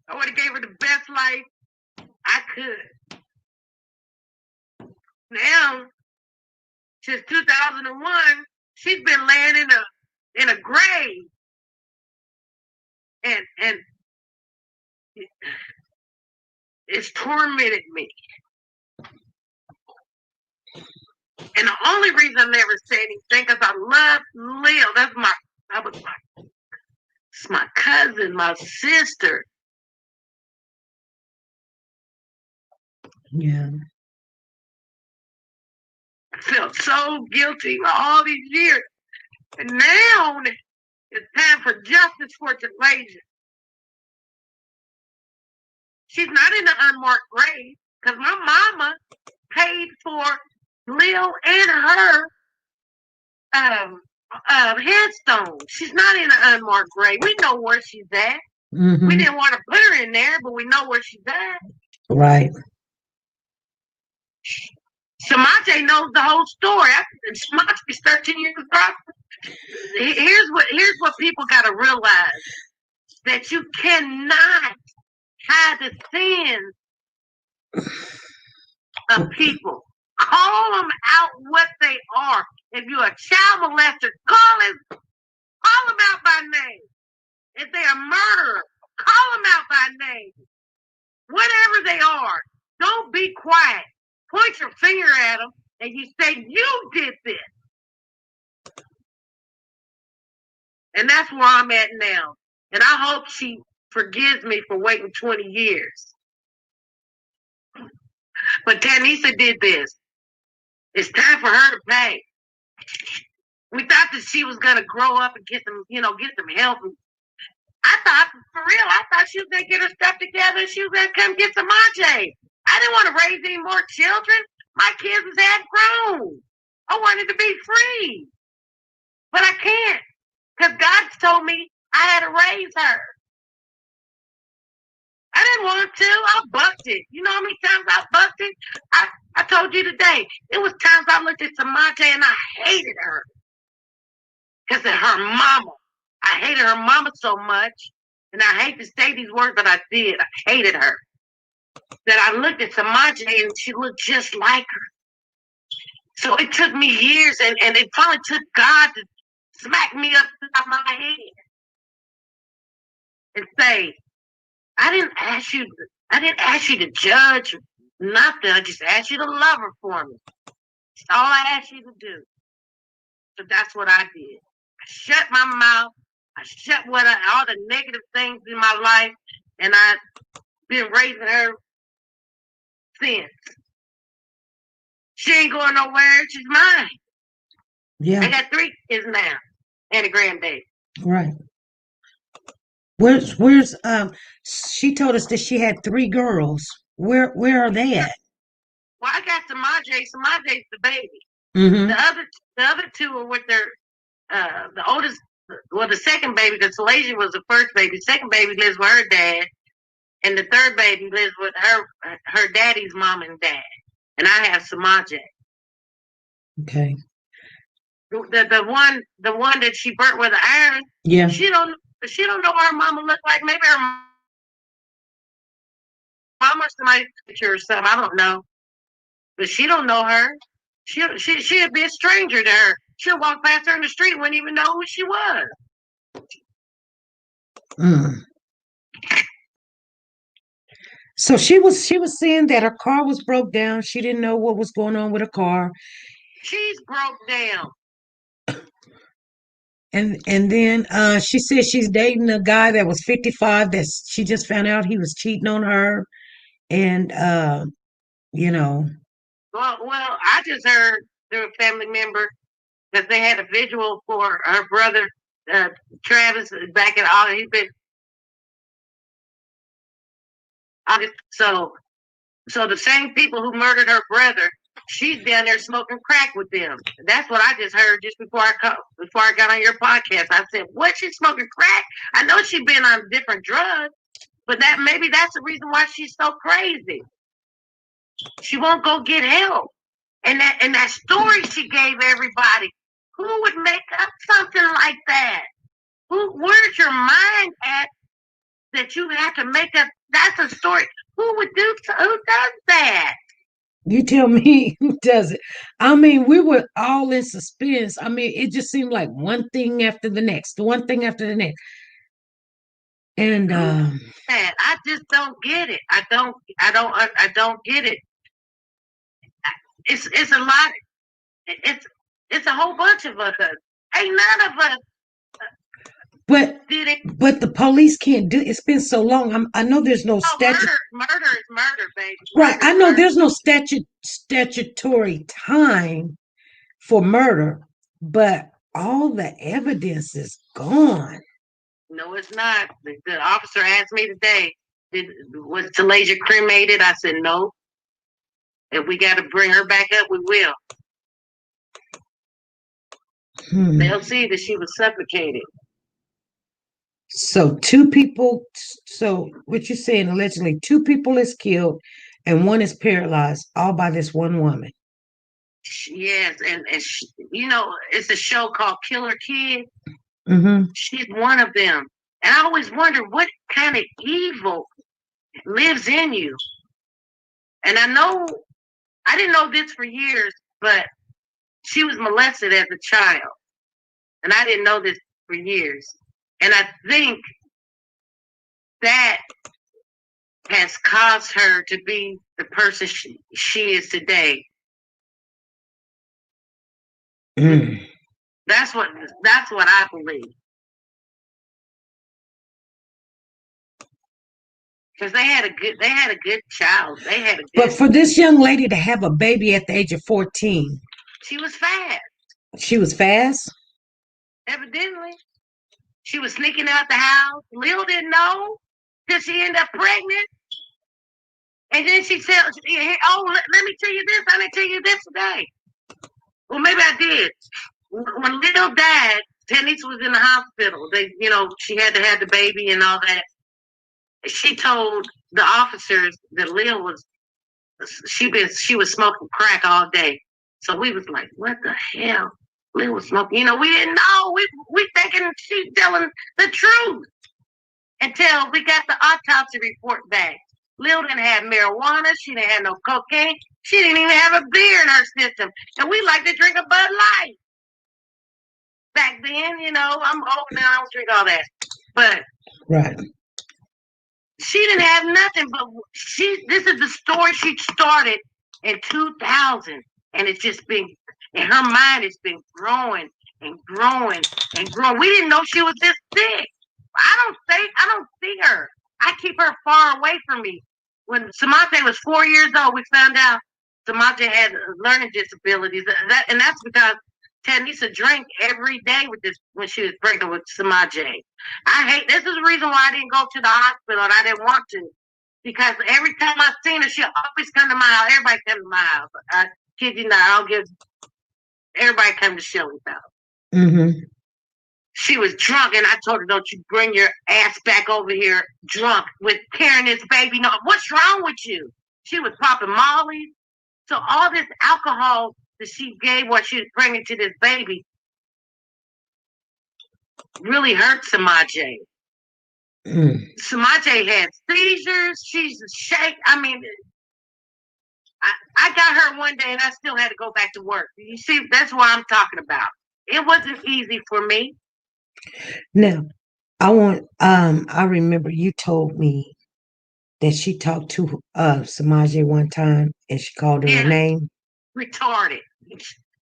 I would have gave her the best life I could. Now, since 2001, she's been laying in a grave, and it's tormented me. And the only reason I never said anything because I love Lil. It's my cousin, my sister. Yeah. I felt so guilty all these years. And now it's time for justice for Talasia. She's not in the unmarked grave because my mama paid for Lil and her headstone. She's not in an unmarked grave. We know where she's at. We didn't want to put her in there, but we know where she's at. Right. Samante knows the whole story. Samate's 13 years old. Here's what people got to realize: that you cannot hide the sins of people. Call them out what they are. If you're a child molester, call them out by name. If they're a murderer, call them out by name. Whatever they are, don't be quiet. Point your finger at them and you say, you did this. And that's where I'm at now. And I hope she forgives me for waiting 20 years. But Tanisa did this. It's time for her to pay. We thought that she was going to grow up and get some help. I thought she was going to get her stuff together and she was going to come get some Monte. I didn't want to raise any more children. My kids was half grown. I wanted to be free. But I can't. Because God told me I had to raise her. I didn't want to. I bucked it. You know how many times I bucked it? I told you today. It was times I looked at Samante and I hated her. Because of her mama. I hated her mama so much. And I hate to say these words, but I did. I hated her. That I looked at Samante and she looked just like her. So it took me years, and it probably took God to smack me upside my head and say, I didn't ask you to judge nothing. I just asked you to love her for me. That's all I asked you to do. So that's what I did. I shut my mouth. I shut all the negative things in my life, and I've been raising her since. She ain't going nowhere. She's mine. Yeah. I got 3 kids now and a grandbaby. Right. Where's she told us that she had 3 girls. Where are they at? Well, I got Samaje. Samaje's the baby. Mm-hmm. The other 2 are with their the oldest, well, the second baby, because Salasia was the first baby. The second baby lives with her dad, and the third baby lives with her daddy's mom and dad. And I have Samaje. Okay. The one that she burnt with the iron. Yeah. She don't know what her mama looked like. Maybe her mama somebody's picture or something. I don't know, but she don't know her. She'd be a stranger to her. She'll walk past her in the street and wouldn't even know who she was. Mm. So she was saying that her car was broke down. She didn't know what was going on with her car. She's broke down. And then she said she's dating a guy that was 55 that she just found out he was cheating on her. And you know. Well, I just heard through a family member that they had a vigil for her brother Travis back in August. He's been August. So the same people who murdered her brother, she's down there smoking crack with them. That's what I just heard just before I got on your podcast. I said, "What? She's smoking crack? I know she's been on different drugs, but maybe that's the reason why she's so crazy. She won't go get help." And that story she gave everybody, who would make up something like that? Where's your mind at that you have to make up? That's a story. Who does that? You tell me who does it. I mean, we were all in suspense. I mean, it just seemed like one thing after the next, one thing after the next. And I just don't get it. I don't get it. It's a lot. It's a whole bunch of us. Ain't none of us did it. But the police can't do. It's been so long. I know there's no statute. Murder is murder, baby. Right. I know there's no statutory time for murder, but all the evidence is gone. No, it's not. The officer asked me today, was Talasia cremated? I said no. If we got to bring her back up, we will. They'll see that she was suffocated. So 2 people. So what you're saying, allegedly 2 people is killed and 1 is paralyzed, all by this one woman. Yes, and she, it's a show called Killer Kid. Mm-hmm. She's one of them. And I always wonder what kind of evil lives in you. And I didn't know this for years, but she was molested as a child. And I didn't know this for years. And I think that has caused her to be the person she is today. Mm. That's what I believe. Because they had a good child. But for this young lady to have a baby at the age of 14, she was fast. She was fast? Evidently. She was sneaking out the house. Lil didn't know till she ended up pregnant. And then she said, "Oh, let me tell you this. I didn't tell you this today." Well, maybe I did. When Lil died, Tanisha was in the hospital. She had to have the baby and all that. She told the officers that Lil she was smoking crack all day. So we was like, what the hell? Lil was smoking. We didn't know. We thinking she's telling the truth until we got the autopsy report back. Lil didn't have marijuana. She didn't have no cocaine. She didn't even have a beer in her system. And we like to drink a Bud Light. Back then, you know, I'm old now. I don't drink all that. But Right. she didn't have nothing. But this is the story she started in 2000. And it's just been, in her mind, it's been growing and growing and growing. We didn't know she was this sick. I don't see her. I keep her far away from me. When Samantha was 4 years old, we found out Samantha had learning disabilities. And that's because Tanisha drank every day with this when she was pregnant with Samaj. This is the reason why I didn't go to the hospital and I didn't want to. Because every time I seen her, she always come to my house. Everybody come to my house. I kid you not, I'll give everybody come to Shelly's house. Mm-hmm. She was drunk, and I told her, "Don't you bring your ass back over here drunk with carrying this baby. No, what's wrong with you?" She was popping Molly. So all this alcohol that she gave while she was pregnant to this baby really hurt Samaje. Samaje had seizures. She's shake. I mean, I got her one day, and I still had to go back to work. You see, that's what I'm talking about. It wasn't easy for me. Now, I remember you told me that she talked to Samaje one time and she called her a name. Retarded.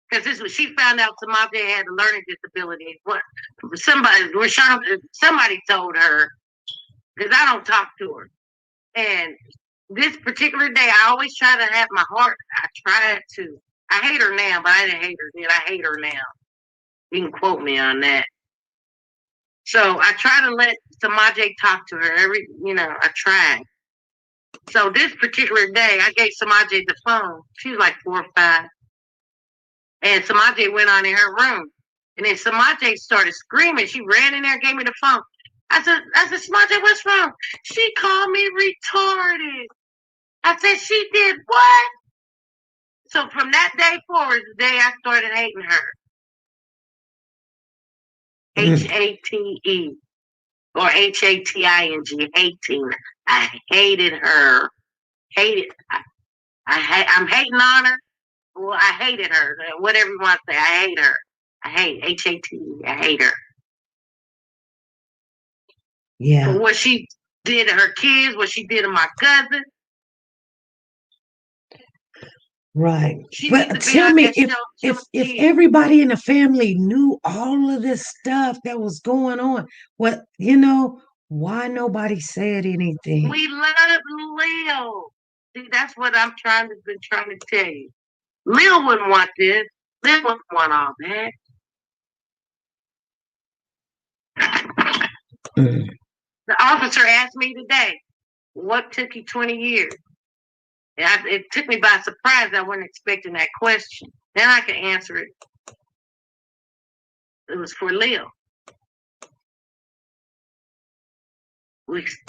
Because she found out Samaje had a learning disability. What somebody told her, because I don't talk to her. And this particular day, I always try to have my heart. I tried to. I hate her now, but I didn't hate her then. I hate her now. You can quote me on that. So I try to let Samaje talk to her I tried. So this particular day, I gave Samaje the phone. She was like 4 or 5. And Samaje went on in her room. And then Samaje started screaming. She ran in there and gave me the phone. I said, Samaje, what's wrong? She called me retarded. I said, she did what? So from that day forward, the day I started hating her. H-A-T-E or H-A-T-I-N-G, hating. I hated her. I'm hating on her. Well, I hated her. Whatever you want to say, I hate her. I hate H-A-T-E. I hate her. Yeah. For what she did to her kids, what she did to my cousin. Right. But tell me, if everybody in the family knew all of this stuff that was going on, why nobody said anything? We love Lil. See, that's what I'm trying to tell you. Lil wouldn't want this. Lil wouldn't want all that. The officer asked me today, what took you 20 years? It took me by surprise. I wasn't expecting that question. Then I could answer it. It was for Lil.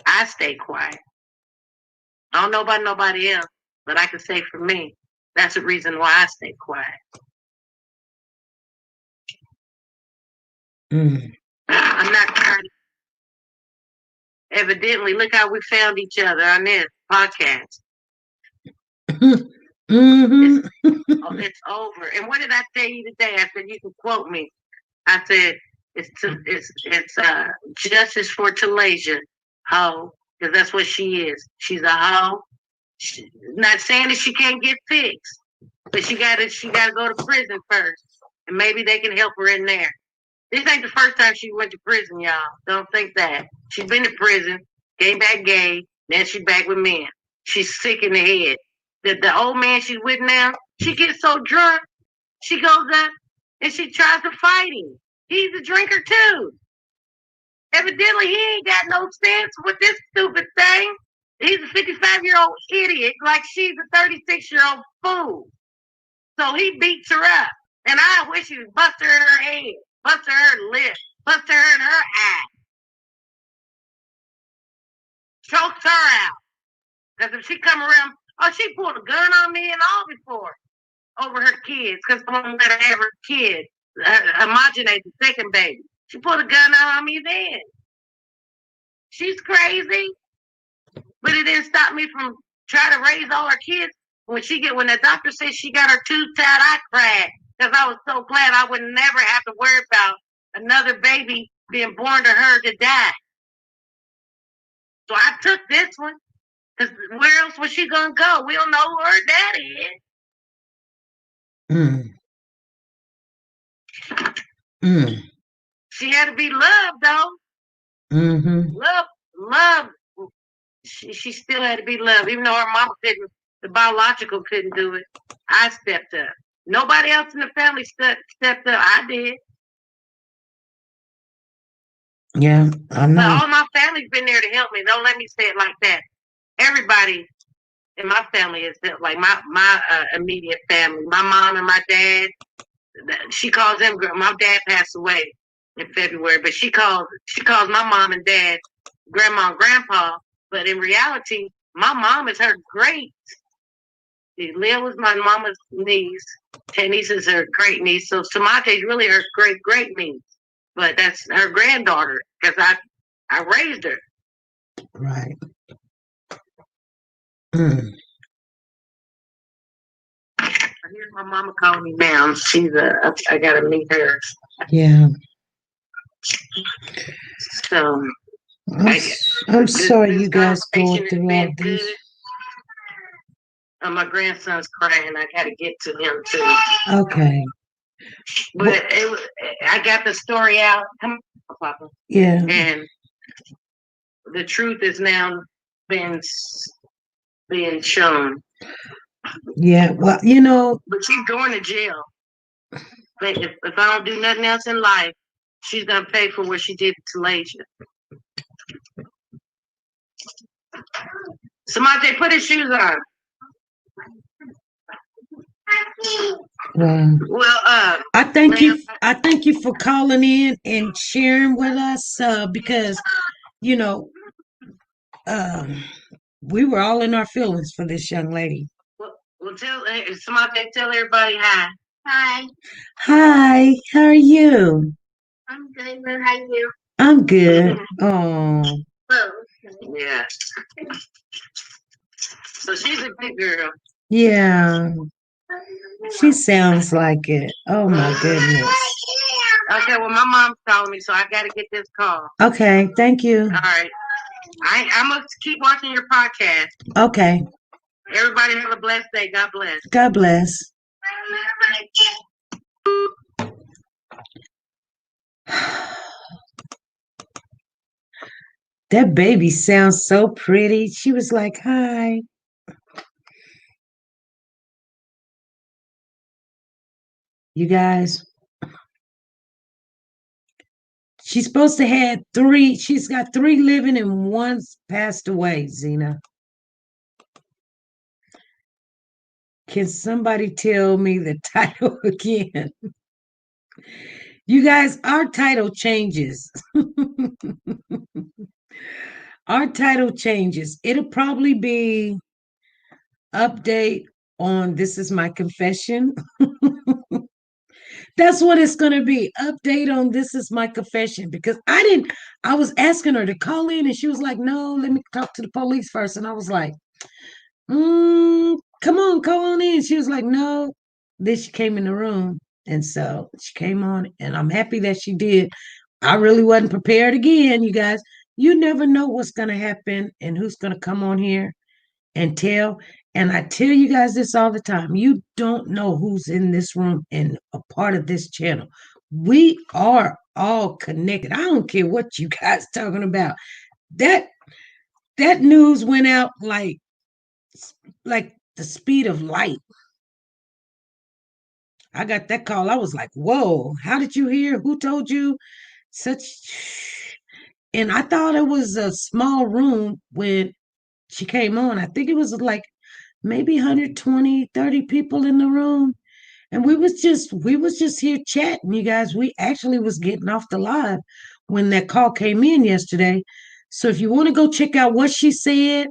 I stay quiet. I don't know about nobody else, but I can say for me, that's the reason why I stay quiet. I'm not trying to. Evidently, look how we found each other on this podcast. It's over. And what did I tell you today? I said, you can quote me. I said, it's justice for Talasia, hoe, because that's what she is. She's a hoe. Not saying that she can't get fixed, but she gotta go to prison first, and maybe they can help her in there. This ain't the first time she went to prison, y'all. Don't think that. She's been to prison, came back gay, then she's back with men. She's sick in the head. The old man she's with now, she gets so drunk, she goes up and she tries to fight him. He's a drinker too. Evidently, he ain't got no sense with this stupid thing. He's a 55-year-old idiot, like she's a 36-year-old fool. So he beats her up. And I wish he would bust her in her head, bust her in her lip, bust her in her eye. Chokes her out. Because if she come around, she pulled a gun on me and all before over her kids, because I won't let her have her kid, homogenate the second baby. She pulled a gun out on me then. She's crazy. But it didn't stop me from trying to raise all her kids. When the doctor said she got her tooth tied, I cried because I was so glad I would never have to worry about another baby being born to her to die. So I took this one because where else was she gonna go? We don't know who her daddy is. She had to be loved, though. Love. She still had to be loved, even though her mama couldn't. The biological couldn't do it. I stepped up. Nobody else in the family stepped up. I did. Yeah, I know. But all my family's been there to help me. Don't let me say it like that. Everybody in my family is like my immediate family. My mom and my dad. She calls them. My dad passed away in February, but she calls my mom and dad grandma and grandpa. But in reality, my mom is her great. Leah was my mama's niece. Tanise is her great niece. So Samante is really her great niece. But that's her granddaughter because I raised her. Right. Here's my mama calling me now. I gotta meet her. Yeah. So I'm sorry you guys going through all this. My grandson's crying. I gotta get to him too. Okay. But I got the story out. Come on, Papa. Yeah. And the truth is now being shown. Yeah. Well, But she's going to jail. But if I don't do nothing else in life, she's gonna pay for what she did to Lasia. Samante, put his shoes on. Well, I thank you. I thank you for calling in and sharing with us because we were all in our feelings for this young lady. Well, tell everybody hi. Hi. Hi. How are you? I'm good. How are you? I'm good. Oh. Yeah. So she's a good girl. Yeah. She sounds like it. Oh my goodness. Okay, well my mom's calling me, so I gotta get this call. Okay, thank you. All right. I'm gonna keep watching your podcast. Okay. Everybody have a blessed day. God bless. God bless. That baby sounds so pretty. She was like, hi. You guys, she's supposed to have 3. She's got 3 living and 1's passed away, Zena. Can somebody tell me the title again? You guys, our title changes. Our title changes. It'll probably be update on This Is My Confession. That's what it's going to be. Update on This Is My Confession. Because I was asking her to call in and she was like, no, let me talk to the police first. And I was like, come on, call on in. She was like, no. Then she came in the room. And so she came on and I'm happy that she did. I really wasn't prepared again, you guys. You never know what's going to happen and who's going to come on here and tell. And I tell you guys this all the time. You don't know who's in this room and a part of this channel. We are all connected. I don't care what you guys talking about. That news went out like the speed of light. I got that call. I was like, whoa, how did you hear? Who told you? And I thought it was a small room when she came on. I think it was like maybe 120, 30 people in the room. And we was just here chatting, you guys. We actually was getting off the live when that call came in yesterday. So if you want to go check out what she said,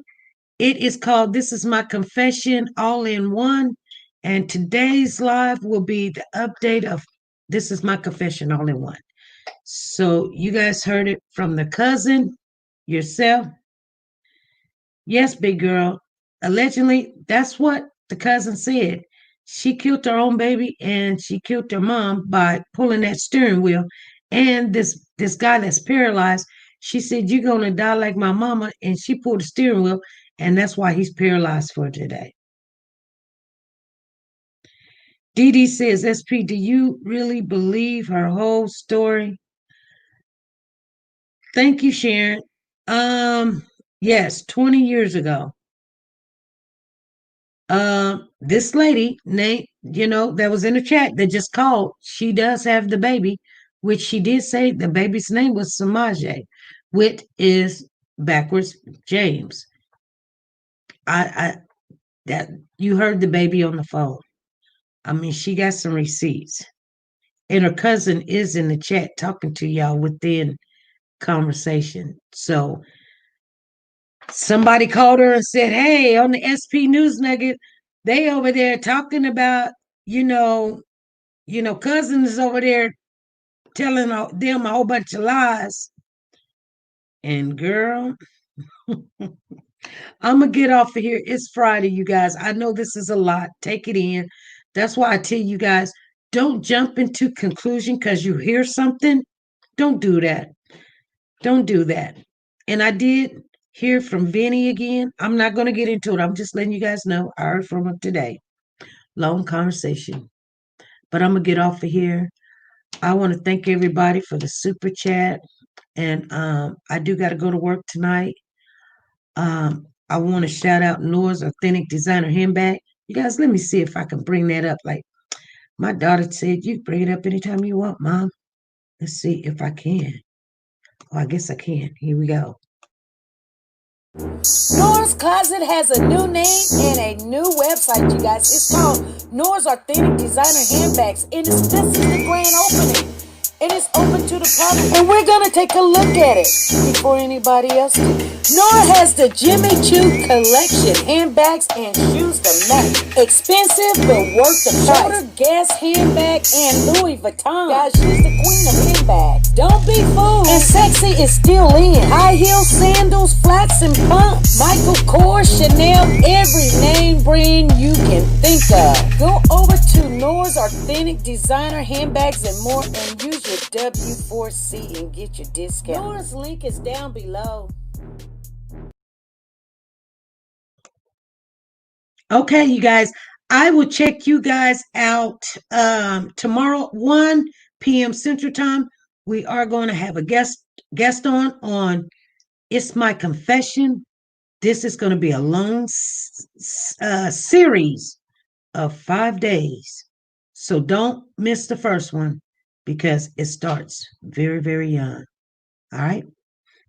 it is called This Is My Confession All in One. And today's live will be the update of This Is My Confession All in One. So you guys heard it from the cousin, yourself, Yes, big girl. Allegedly, that's what the cousin said. She killed her own baby and she killed her mom by pulling that steering wheel. And this guy that's paralyzed, she said, "You're gonna die like my mama," and she pulled the steering wheel, and that's why he's paralyzed for today. Dee Dee says, "SP, do you really believe her whole story?" Thank you, Sharon. Yes, 20 years ago. This lady named, that was in the chat that just called, she does have the baby, which she did say the baby's name was Samaje, which is backwards James. I that you heard the baby on the phone. I mean, she got some receipts. And her cousin is in the chat talking to y'all within conversation. So somebody called her and said, "Hey, on the SP News Nugget, they over there talking about, you know, cousin is over there telling them a whole bunch of lies." And girl, I'm gonna get off of here. It's Friday, you guys. I know this is a lot. Take it in. That's why I tell you guys, don't jump into conclusion because you hear something. Don't do that. Don't do that. And I did hear from Vinny again. I'm not gonna get into it. I'm just letting you guys know I heard from him today. Long conversation. But I'm gonna get off of here. I want to thank everybody for the super chat. And I do got to go to work tonight. I want to shout out Nora's Authentic Designer Handbag. You guys, let me see if I can bring that up. Like my daughter said, you can bring it up anytime you want, Mom. Let's see if I can. Oh, I guess I can. Here we go. Nora's Closet has a new name and a new website, you guys. It's called Nora's Authentic Designer Handbags. And this is the grand opening. It is open to the public. And we're going to take a look at it before anybody else do. Nora has the Jimmy Choo collection. Handbags and shoes to match. Expensive but worth the price. Shoulder Gas handbag and Louis Vuitton. Guys, she's the queen of handbags. Don't be fooled. And sexy is still in. High heel sandals, flats and pumps. Michael Kors, Chanel, every name brand you can think of. Go over to Nora's Authentic Designer Handbags and more and use your W4C and get your discount. Nora's link is down below. Okay, you guys. I will check you guys out tomorrow, 1 p.m. Central Time. We are going to have a guest on It's My Confession. This is going to be a long series of 5 days. So don't miss the first one because it starts very, very young. All right.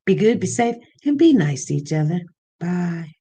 Be good, be safe, and be nice to each other. Bye.